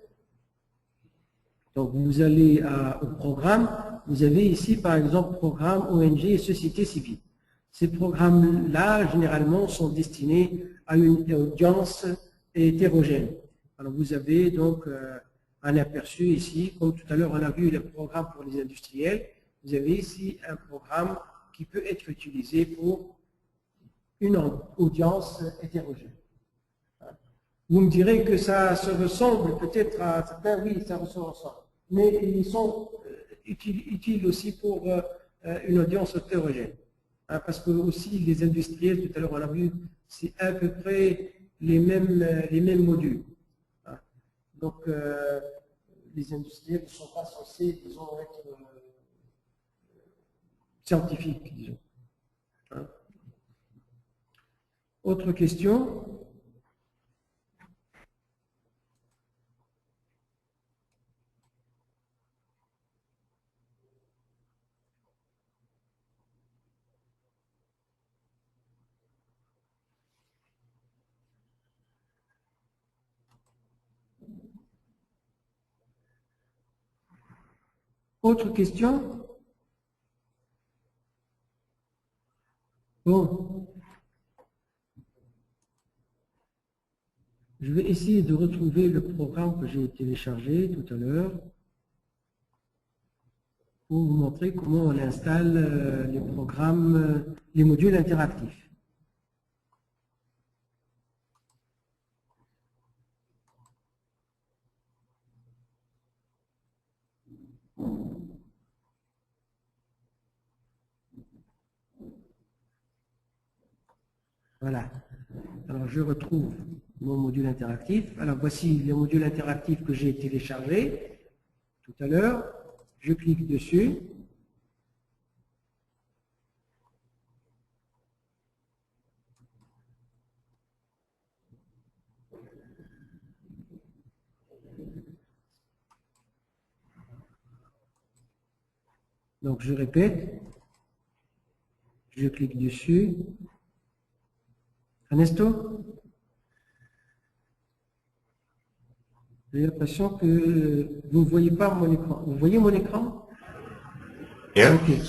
[SPEAKER 1] Donc vous allez au programme, vous avez ici par exemple programme ONG et société civile. Ces programmes-là, généralement, sont destinés à une audience hétérogène. Alors vous avez donc un aperçu ici, comme tout à l'heure on a vu le programme pour les industriels, vous avez ici un programme qui peut être utilisé pour une audience hétérogène. Vous me direz que ça se ressemble peut-être à certains, oui, ça se ressemble, mais ils sont utiles aussi pour une audience hétérogène. Parce que aussi les industriels, tout à l'heure on a vu, c'est à peu près les mêmes modules. Donc les industriels ne sont pas censés, disons, être scientifiques, disons. Autre question? Autre question? Bon. Je vais essayer de retrouver le programme que j'ai téléchargé tout à l'heure pour vous montrer comment on installe les programmes, les modules interactifs. Voilà. Alors, je retrouve mon module interactif. Alors, voici le module interactif que j'ai téléchargé tout à l'heure. Je clique dessus. Donc, je répète. Je clique dessus. Ernesto? J'ai l'impression que vous ne voyez pas mon écran. Vous voyez mon écran?
[SPEAKER 3] Yeah.
[SPEAKER 1] Okay.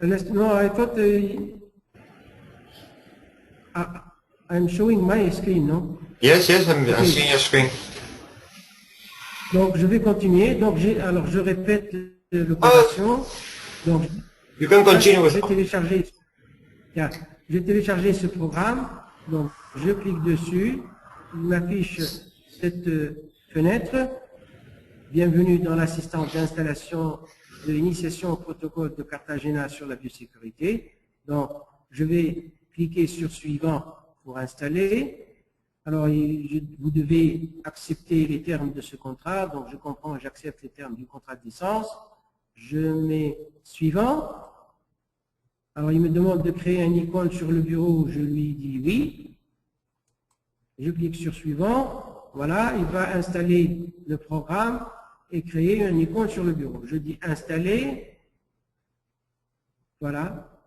[SPEAKER 1] Ernesto, no, I thought I'm showing my screen, no?
[SPEAKER 3] Yes, I'm seeing your screen.
[SPEAKER 1] Donc, je vais continuer. Donc, alors, je répète l'opération. Donc,
[SPEAKER 3] You can continue with.
[SPEAKER 1] j'ai téléchargé ce programme. Donc, je clique dessus. Il m'affiche cette fenêtre. Bienvenue dans l'assistance d'installation de l'initiation au protocole de Cartagena sur la biosécurité. Donc, je vais cliquer sur suivant pour installer. Alors, vous devez accepter les termes de ce contrat. Donc, je comprends, j'accepte les termes du contrat de licence. Je mets suivant. Alors, il me demande de créer un icône sur le bureau. Je lui dis oui. Je clique sur suivant. Voilà, il va installer le programme et créer une icône sur le bureau. Je dis installer. Voilà.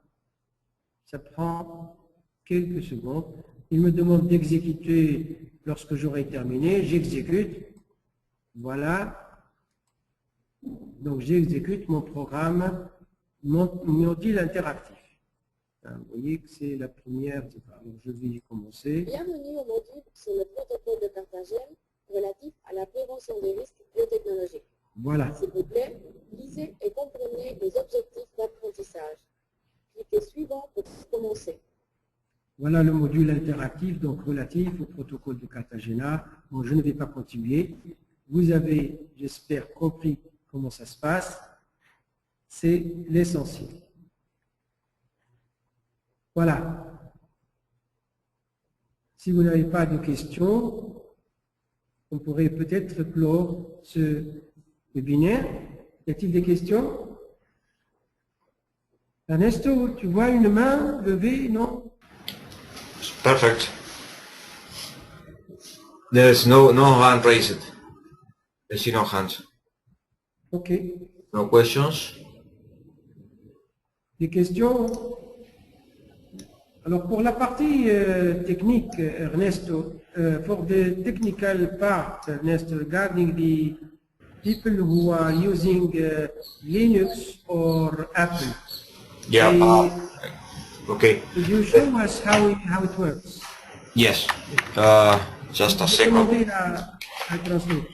[SPEAKER 1] Ça prend quelques secondes. Il me demande d'exécuter lorsque j'aurai terminé. J'exécute. Voilà. Donc j'exécute mon programme, mon module interactif. Vous voyez que c'est la première étape. Alors, je vais commencer.
[SPEAKER 4] Bienvenue au module sur le protocole de Carthagène relatif à la prévention des risques biotechnologiques.
[SPEAKER 1] Voilà.
[SPEAKER 4] S'il vous plaît, lisez et comprenez les objectifs d'apprentissage. Cliquez suivant pour commencer.
[SPEAKER 1] Voilà le module interactif, donc relatif au protocole de Cartagena. Bon, je ne vais pas continuer. Vous avez, j'espère, compris comment ça se passe. C'est l'essentiel. Voilà. Si vous n'avez pas de questions, on pourrait peut-être clore ce webinaire. Y a-t-il des questions? Ernesto, tu vois une main levée, non?
[SPEAKER 3] Perfect. There's no hand raised. I see no hands.
[SPEAKER 1] Ok.
[SPEAKER 3] No questions?
[SPEAKER 1] Des questions? Alors pour la partie technique, Ernesto, for the technical part, Ernesto, regarding the people who are using Linux or Apple,
[SPEAKER 3] Yeah. Okay.
[SPEAKER 1] could you show us how it works?
[SPEAKER 3] Yes. Just a
[SPEAKER 1] J'ai
[SPEAKER 3] second.
[SPEAKER 1] demandé à translate.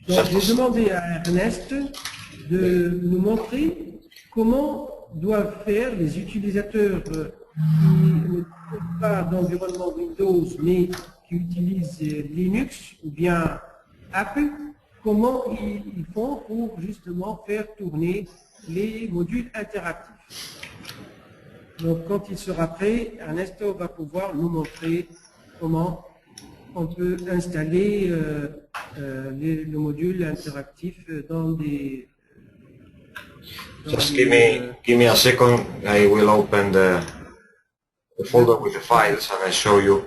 [SPEAKER 1] Donc j'ai demandé à Ernest de nous montrer comment doivent faire les utilisateurs qui ne trouvent pas d'environnement Windows mais qui utilisent Linux ou bien Apple, comment ils font pour justement faire tourner les modules interactifs. Donc quand il sera prêt, Ernesto va pouvoir nous montrer comment on peut installer le module interactif dans des...
[SPEAKER 3] Just give me a second. I will open the folder with the files and I show you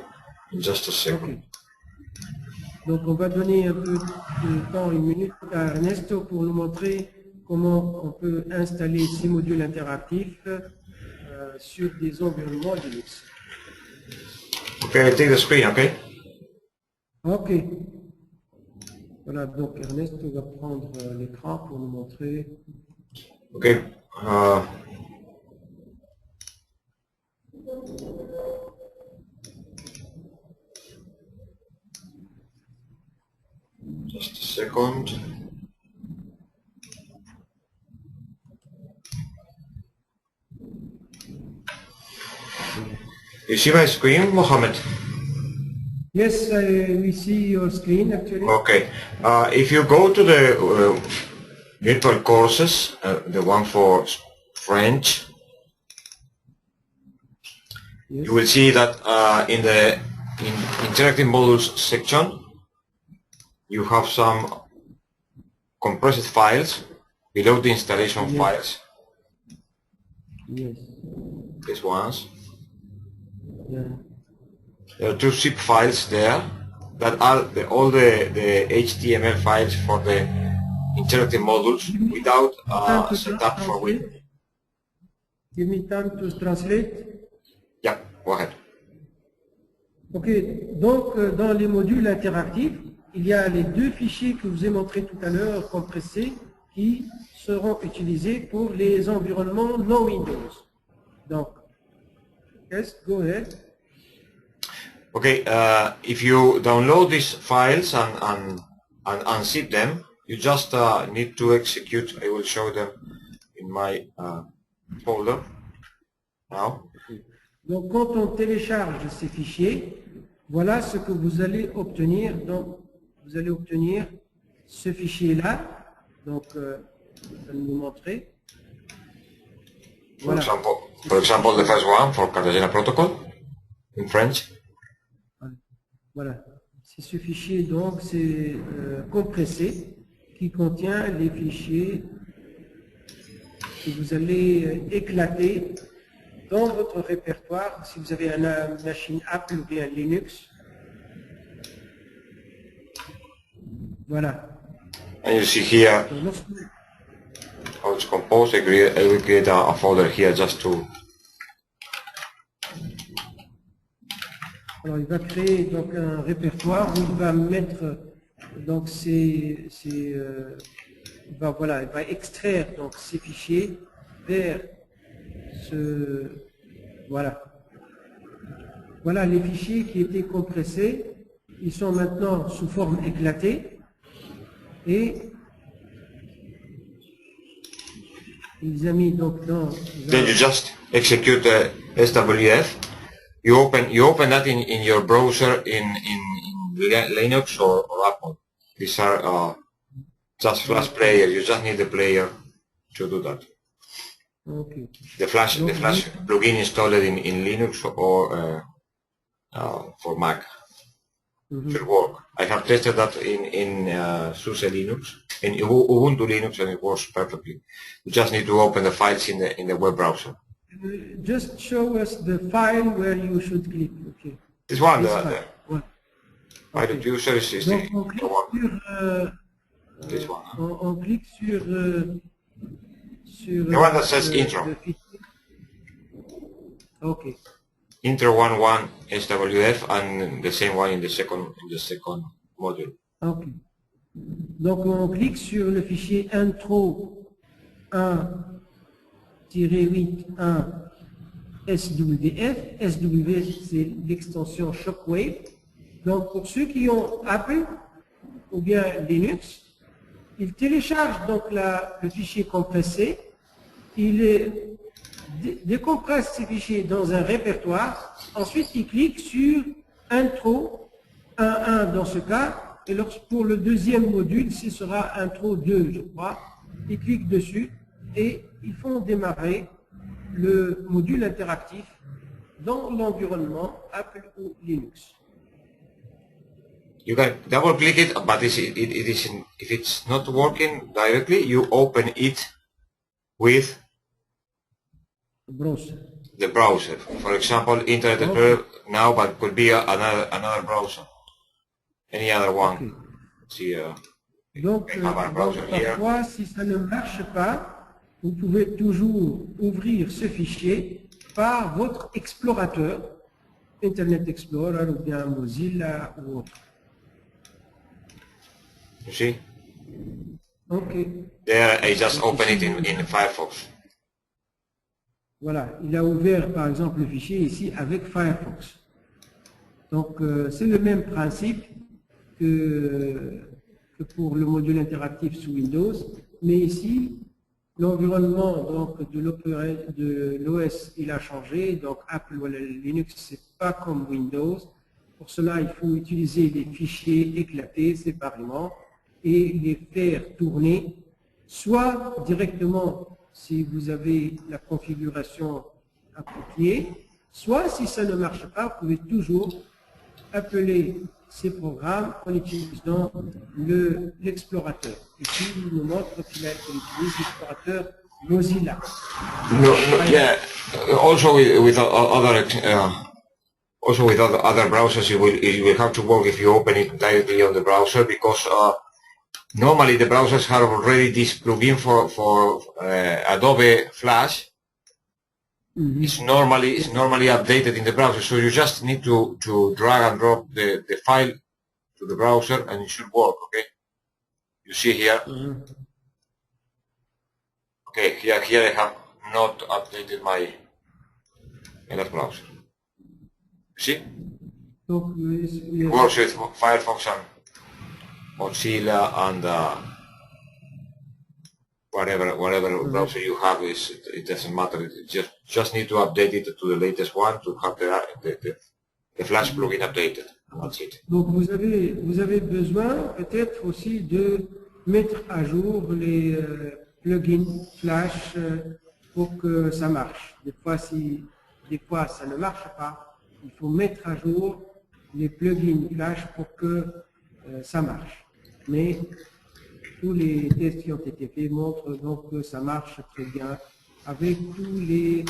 [SPEAKER 3] in just a second.
[SPEAKER 1] Ok. Donc on va donner un peu de temps, une minute à Ernesto pour nous montrer comment on peut installer ces modules interactifs sur des environnements Linux.
[SPEAKER 3] Okay, I take the screen, okay?
[SPEAKER 1] Ok. Voilà, donc Ernesto va prendre l'écran pour nous montrer.
[SPEAKER 3] Okay. Just a second. You see my screen, Mohammed?
[SPEAKER 1] Yes, we see your screen actually.
[SPEAKER 3] Okay. If you go to the virtual courses, the one for French,
[SPEAKER 1] Yes.
[SPEAKER 3] you will see that in the interactive modules section, you have some compressed files below the installation
[SPEAKER 1] Yes.
[SPEAKER 3] files.
[SPEAKER 1] Yes.
[SPEAKER 3] These ones.
[SPEAKER 1] Yeah.
[SPEAKER 3] There are two zip files there that are all the HTML files for the interactive modules without
[SPEAKER 1] Time to
[SPEAKER 3] setup for
[SPEAKER 1] translate.
[SPEAKER 3] Windows.
[SPEAKER 1] Give me time to translate.
[SPEAKER 3] Yeah, go ahead.
[SPEAKER 1] Ok, donc dans les modules interactifs, il y a les deux fichiers que je vous ai montrés tout à l'heure compressés qui seront utilisés pour les environnements non Windows. Donc, yes, go ahead.
[SPEAKER 3] Okay, if you download these files and unzip them, you just need to execute. I will show them in my folder now.
[SPEAKER 1] Donc, quand on télécharge ces fichiers, voilà ce que vous allez obtenir. Donc, vous allez obtenir ce fichier-là. Donc, je vais vous montrer. Voilà.
[SPEAKER 3] For example, the first one for Cartagena Protocol in French.
[SPEAKER 1] Voilà. C'est ce fichier, donc, c'est compressé qui contient les fichiers que vous allez éclater dans votre répertoire. Si vous avez une machine Apple ou bien Linux, Voilà.
[SPEAKER 3] And you see here
[SPEAKER 1] Donc, lorsque-
[SPEAKER 3] how it's composed. I will create a folder here just to.
[SPEAKER 1] Alors il va créer donc un répertoire où il va mettre donc il va extraire donc ces fichiers vers ce voilà les fichiers qui étaient compressés, ils sont maintenant sous forme éclatée et ils ont mis donc dans
[SPEAKER 3] Then you just execute the SWF. You open that in your browser in Linux or Apple. These are just Flash player. You just need the player to do that.
[SPEAKER 1] ok.
[SPEAKER 3] The Flash plugin installed in Linux or for Mac should work. I have tested that in SUSE Linux, in Ubuntu Linux, and it works perfectly. You just need to open the files in the web browser.
[SPEAKER 1] Just show us the file where you should click. Okay.
[SPEAKER 3] This one,
[SPEAKER 1] This
[SPEAKER 3] the
[SPEAKER 1] file. Well,
[SPEAKER 3] pilot
[SPEAKER 1] okay.
[SPEAKER 3] user is
[SPEAKER 1] Donc on
[SPEAKER 3] the
[SPEAKER 1] clique
[SPEAKER 3] one.
[SPEAKER 1] sur
[SPEAKER 3] This one.
[SPEAKER 1] on clique sur
[SPEAKER 3] The one that says intro.
[SPEAKER 1] le fichier. Ok.
[SPEAKER 3] Intro 1.1 SWF and the same one in the second module.
[SPEAKER 1] Ok. Donc on clique sur le fichier intro 1-8.1 SWF. SWF c'est l'extension Shockwave. Donc pour ceux qui ont Apple ou bien Linux, ils téléchargent donc le fichier compressé, ils décompressent ces fichiers dans un répertoire, ensuite ils cliquent sur intro 1.1 dans ce cas, et pour le deuxième module, ce sera intro 2, je crois, ils cliquent dessus et ils font démarrer le module interactif dans l'environnement Apple ou Linux.
[SPEAKER 3] You can double click it, but if it's not working directly, you open it with
[SPEAKER 1] Browser.
[SPEAKER 3] the browser. For example, Internet Explorer now, but could be another browser, any other one.
[SPEAKER 1] Okay.
[SPEAKER 3] See,
[SPEAKER 1] Donc,
[SPEAKER 3] I have a browser here.
[SPEAKER 1] parfois, si ça ne marche pas, vous pouvez toujours ouvrir ce fichier par votre explorateur, Internet Explorer ou bien Mozilla ou autre.
[SPEAKER 3] You see?
[SPEAKER 1] Ok.
[SPEAKER 3] There, I just open it in Firefox.
[SPEAKER 1] Voilà, il a ouvert par exemple le fichier ici avec Firefox. Donc, c'est le même principe que pour le module interactif sous Windows, mais ici, l'environnement donc de l'OS il a changé, donc Apple ou Linux c'est pas comme Windows. Pour cela, il faut utiliser des fichiers éclatés séparément et les faire tourner, soit directement si vous avez la configuration appropriée, soit si ça ne marche pas, vous pouvez toujours appeler ces programmes en utilisant l'explorateur. Ici, il nous montre qu'il utilise l'explorateur Mozilla.
[SPEAKER 3] No, yeah. Also with other browsers, it will have to work if you open it directly on the browser, because normally the browsers have already this plugin for Adobe Flash.
[SPEAKER 1] Mm-hmm.
[SPEAKER 3] It's normally updated in the browser, so you just need to drag and drop the file to the browser and it should work. Okay, you see here.
[SPEAKER 1] Mm-hmm.
[SPEAKER 3] Okay, here I have not updated my LF browser. See?
[SPEAKER 1] Donc,
[SPEAKER 3] It works with Firefox and Mozilla and whatever browser you have, it doesn't matter. You just need to update it to the latest one to have the Flash plugin updated. And that's it.
[SPEAKER 1] Donc vous avez besoin peut-être aussi de mettre à jour les plugins Flash pour que ça marche. Des fois ça ne marche pas, il faut mettre à jour les plugins Flash pour que ça marche. Mais tous les tests qui ont été faits montrent donc que ça marche très bien avec tous les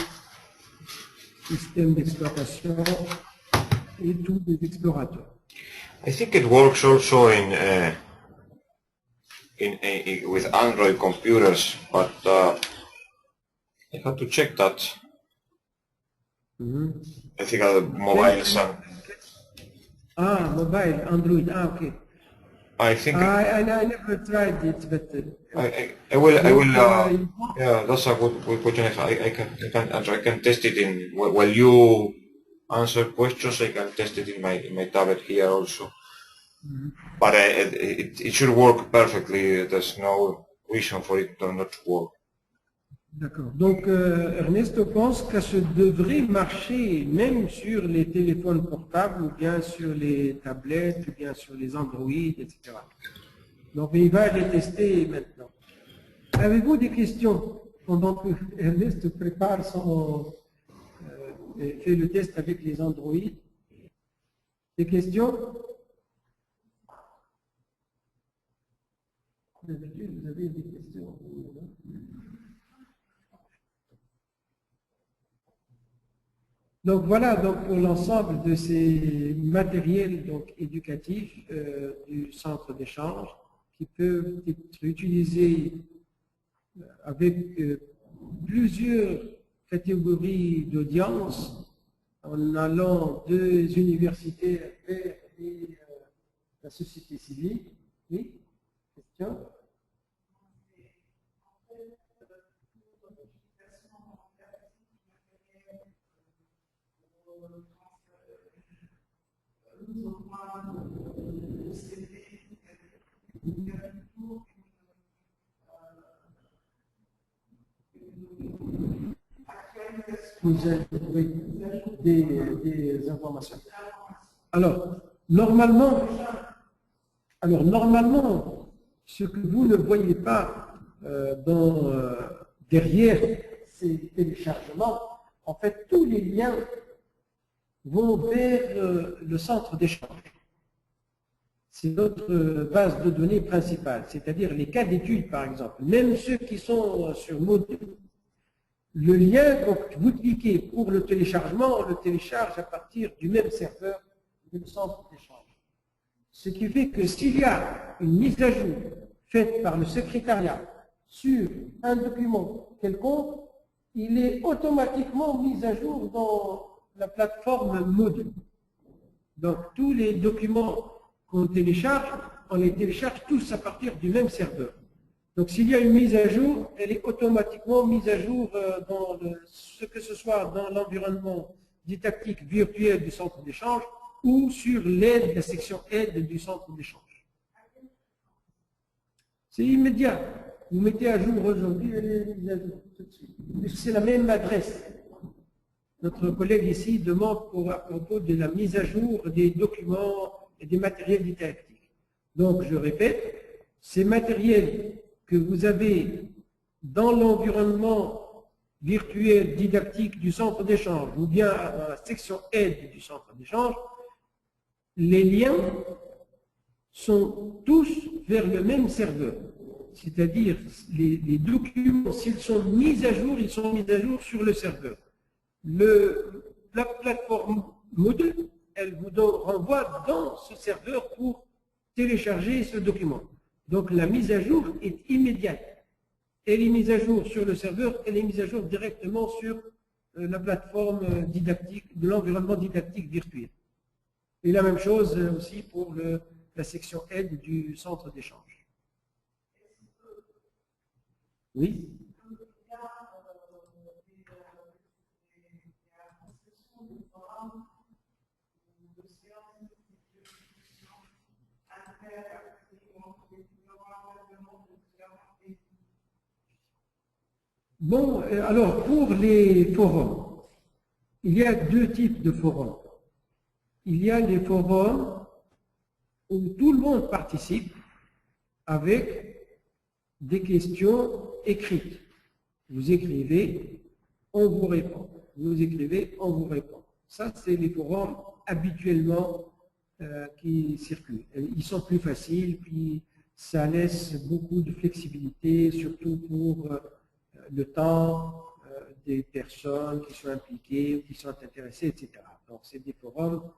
[SPEAKER 1] systèmes d'exploitation et tous les explorateurs.
[SPEAKER 3] I think it works also in with Android computers, but I have to check that. I think other mobiles and
[SPEAKER 1] mobile, Android, okay.
[SPEAKER 3] I think
[SPEAKER 1] I never tried it, but
[SPEAKER 3] I will. Yeah, that's a good question. I can test it in while you answer questions. I can test it in my tablet here also. But it should work perfectly. There's no reason for it to not work.
[SPEAKER 1] D'accord. Donc, Ernesto pense que ça devrait marcher même sur les téléphones portables, ou bien sur les tablettes, ou bien sur les Android, etc. Donc, il va les tester maintenant. Avez-vous des questions pendant que Ernesto prépare fait le test avec les Android? Des questions? D'habitude, vous avez des questions. Donc voilà, donc pour l'ensemble de ces matériels donc, éducatifs du centre d'échange qui peuvent être utilisés avec plusieurs catégories d'audience en allant des universités vers la société civile. Oui? Question? Oui, des informations. Alors, normalement, ce que vous ne voyez pas derrière ces téléchargements, en fait, tous les liens vont vers le centre d'échange. C'est notre base de données principale, c'est-à-dire les cas d'études, par exemple, même ceux qui sont sur Moodle. Le lien, donc, vous cliquez pour le téléchargement, on le télécharge à partir du même serveur du centre d'échange. Ce qui fait que s'il y a une mise à jour faite par le secrétariat sur un document quelconque, il est automatiquement mis à jour dans la plateforme Moodle. Donc, tous les documents qu'on télécharge, on les télécharge tous à partir du même serveur. Donc, s'il y a une mise à jour, elle est automatiquement mise à jour dans ce que ce soit dans l'environnement didactique virtuel du centre d'échange ou sur l'aide, la section aide du centre d'échange. C'est immédiat. Vous mettez à jour aujourd'hui, elle est mise à jour tout de suite. C'est la même adresse. Notre collègue ici demande à propos de la mise à jour des documents et des matériels didactiques. Donc, je répète, ces matériels que vous avez dans l'environnement virtuel didactique du centre d'échange ou bien dans la section aide du centre d'échange, les liens sont tous vers le même serveur. C'est-à-dire les documents, s'ils sont mis à jour, ils sont mis à jour sur le serveur. La plateforme Moodle, elle vous renvoie dans ce serveur pour télécharger ce document. Donc la mise à jour est immédiate. Elle est mise à jour sur le serveur, elle est mise à jour directement sur la plateforme didactique, de l'environnement didactique virtuel. Et la même chose aussi pour la section aide du centre d'échange. Oui? Bon, alors pour les forums, il y a deux types de forums. Il y a les forums où tout le monde participe avec des questions écrites. Vous écrivez, on vous répond. Vous écrivez, on vous répond. Ça, c'est les forums habituellement qui circulent. Ils sont plus faciles, puis ça laisse beaucoup de flexibilité, surtout pour le temps des personnes qui sont impliquées ou qui sont intéressées, etc. Donc, c'est des forums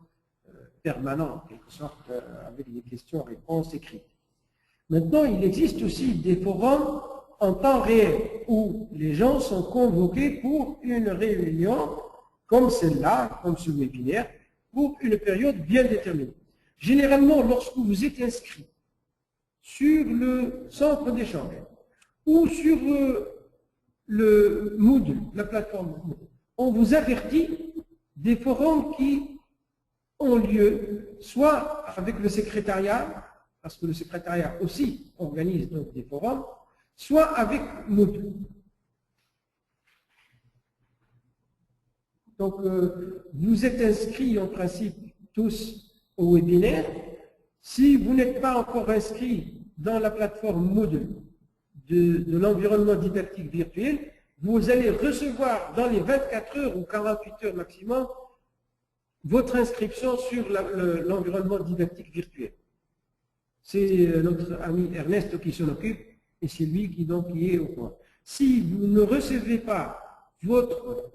[SPEAKER 1] permanents, en quelque sorte, avec des questions-réponses écrites. Maintenant, il existe aussi des forums en temps réel où les gens sont convoqués pour une réunion comme celle-là, comme ce webinaire, pour une période bien déterminée. Généralement, lorsque vous êtes inscrit sur le centre d'échange ou sur le Moodle, la plateforme Moodle, on vous avertit des forums qui ont lieu soit avec le secrétariat, parce que le secrétariat aussi organise donc des forums, soit avec Moodle. Donc, vous êtes inscrits en principe tous au webinaire. Si vous n'êtes pas encore inscrit dans la plateforme Moodle de l'environnement didactique virtuel, vous allez recevoir dans les 24 heures ou 48 heures maximum votre inscription sur l'environnement didactique virtuel. C'est notre ami Ernesto qui s'en occupe et c'est lui qui est au courant. Si vous ne recevez pas votre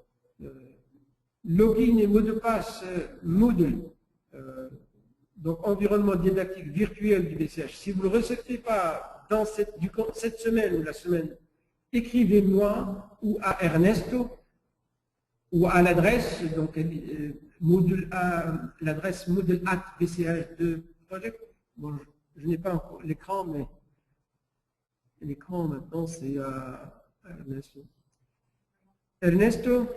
[SPEAKER 1] login et mot de passe Moodle, donc environnement didactique virtuel du BCH, si vous ne le recevez pas dans cette semaine ou la semaine, écrivez-moi ou à Ernesto ou à l'adresse, donc l'adresse moodle@bch2project. Bon, je n'ai pas encore l'écran, mais l'écran maintenant c'est à Ernesto. Ernesto?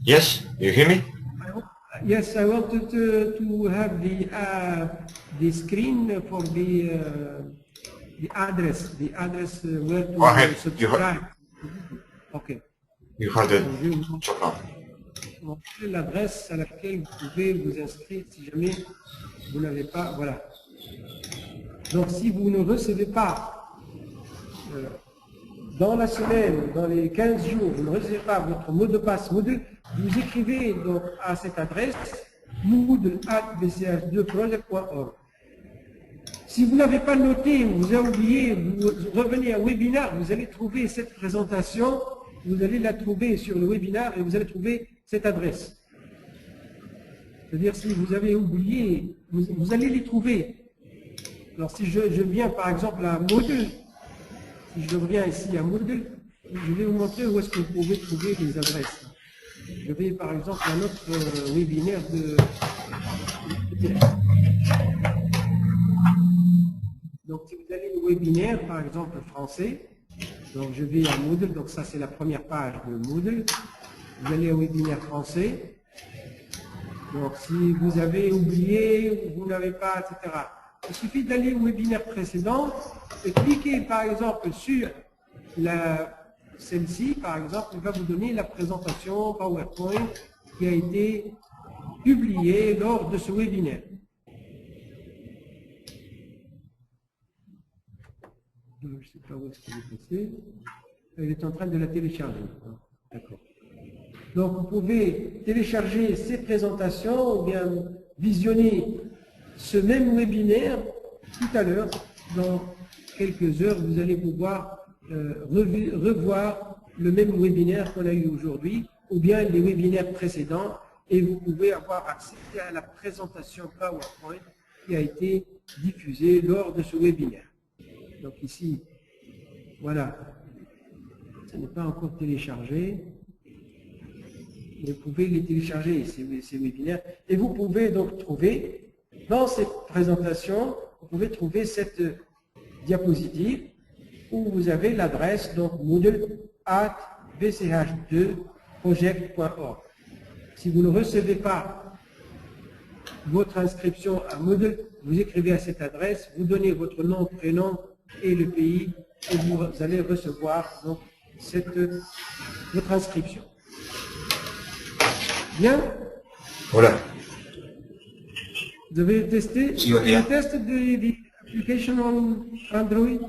[SPEAKER 3] Yes, you hear me?
[SPEAKER 1] Yes, I wanted to have the screen for the address where to
[SPEAKER 3] Go ahead.
[SPEAKER 1] subscribe. Okay.
[SPEAKER 3] You have the
[SPEAKER 1] Je vais
[SPEAKER 3] check out.
[SPEAKER 1] vous montrer l'adresse à laquelle vous pouvez vous inscrire si jamais vous n'avez pas. Voilà. Donc, si vous ne recevez pas dans la semaine, dans les 15 jours, vous ne recevez pas votre mot de passe Moodle, vous écrivez donc à cette adresse moodle@bch2project.org. Si vous n'avez pas noté, vous avez oublié, vous revenez à webinaire, vous allez trouver cette présentation, vous allez la trouver sur le webinaire et vous allez trouver cette adresse. C'est-à-dire si vous avez oublié, vous allez les trouver. Alors si je viens par exemple à Moodle, si je reviens ici à Moodle, je vais vous montrer où est-ce que vous pouvez trouver les adresses. Je vais par exemple à notre webinaire de... Donc si vous allez au webinaire, par exemple français, donc je vais à Moodle, donc ça c'est la première page de Moodle. Vous allez au webinaire français. Donc si vous avez oublié, ou vous n'avez pas, etc. Il suffit d'aller au webinaire précédent et cliquer par exemple sur celle-ci, par exemple, il va vous donner la présentation PowerPoint qui a été publiée lors de ce webinaire. Je ne sais pas où est-ce qu'elle est passée. Elle est en train de la télécharger. D'accord. Donc vous pouvez télécharger ces présentations ou bien visionner ce même webinaire tout à l'heure. Dans quelques heures, vous allez pouvoir revoir le même webinaire qu'on a eu aujourd'hui ou bien les webinaires précédents et vous pouvez avoir accès à la présentation PowerPoint qui a été diffusée lors de ce webinaire. Donc ici, voilà, ça n'est pas encore téléchargé. Vous pouvez les télécharger, ces webinaires, et vous pouvez donc trouver, dans cette présentation, vous pouvez trouver cette diapositive où vous avez l'adresse, donc moodle@bch2project.org. Si vous ne recevez pas votre inscription à Moodle, vous écrivez à cette adresse, vous donnez votre nom, prénom et le pays, et vous allez recevoir donc votre inscription. Bien.
[SPEAKER 3] Voilà.
[SPEAKER 1] Vous avez testé?
[SPEAKER 3] Sí, buen día.
[SPEAKER 1] You tested the application on Android?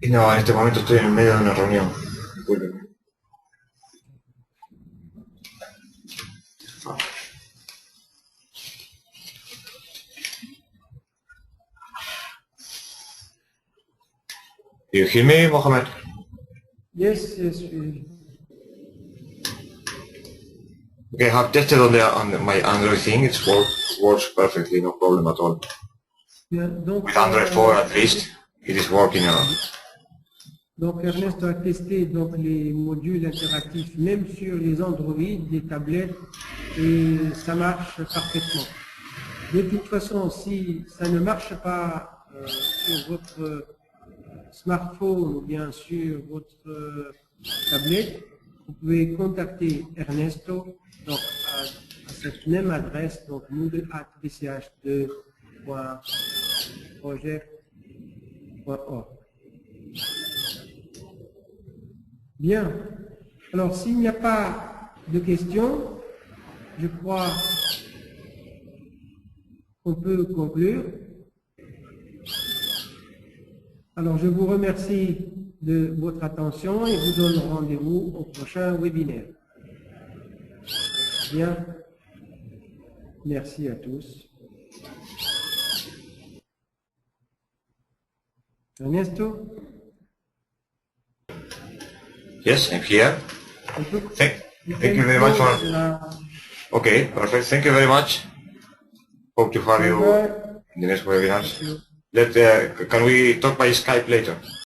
[SPEAKER 3] Y no, en este momento estoy en medio de una reunión. Disculpen. Do you hear me, Mohammed?
[SPEAKER 1] Yes, yes.
[SPEAKER 3] Okay, I have tested on my Android thing. It works perfectly, no problem at all.
[SPEAKER 1] Bien, donc,
[SPEAKER 3] With Android 4 at least, it is working.
[SPEAKER 1] Donc Ernesto a testé donc, les modules interactifs même sur les Android, les tablettes, et ça marche parfaitement. De toute façon, si ça ne marche pas sur votre smartphone ou bien sur votre tablette, vous pouvez contacter Ernesto donc, à cette même adresse, donc moodle@bch2.project.org. Bien. Alors, s'il n'y a pas de questions, je crois qu'on peut conclure. Alors, je vous remercie de votre attention et vous donne rendez-vous au prochain webinaire. Bien. Merci à tous. Ernesto?
[SPEAKER 3] Yes, I'm here. Thank you very much for... Okay, perfect. Thank you very much. Hope to have you in the next webinars. Can we talk by Skype later?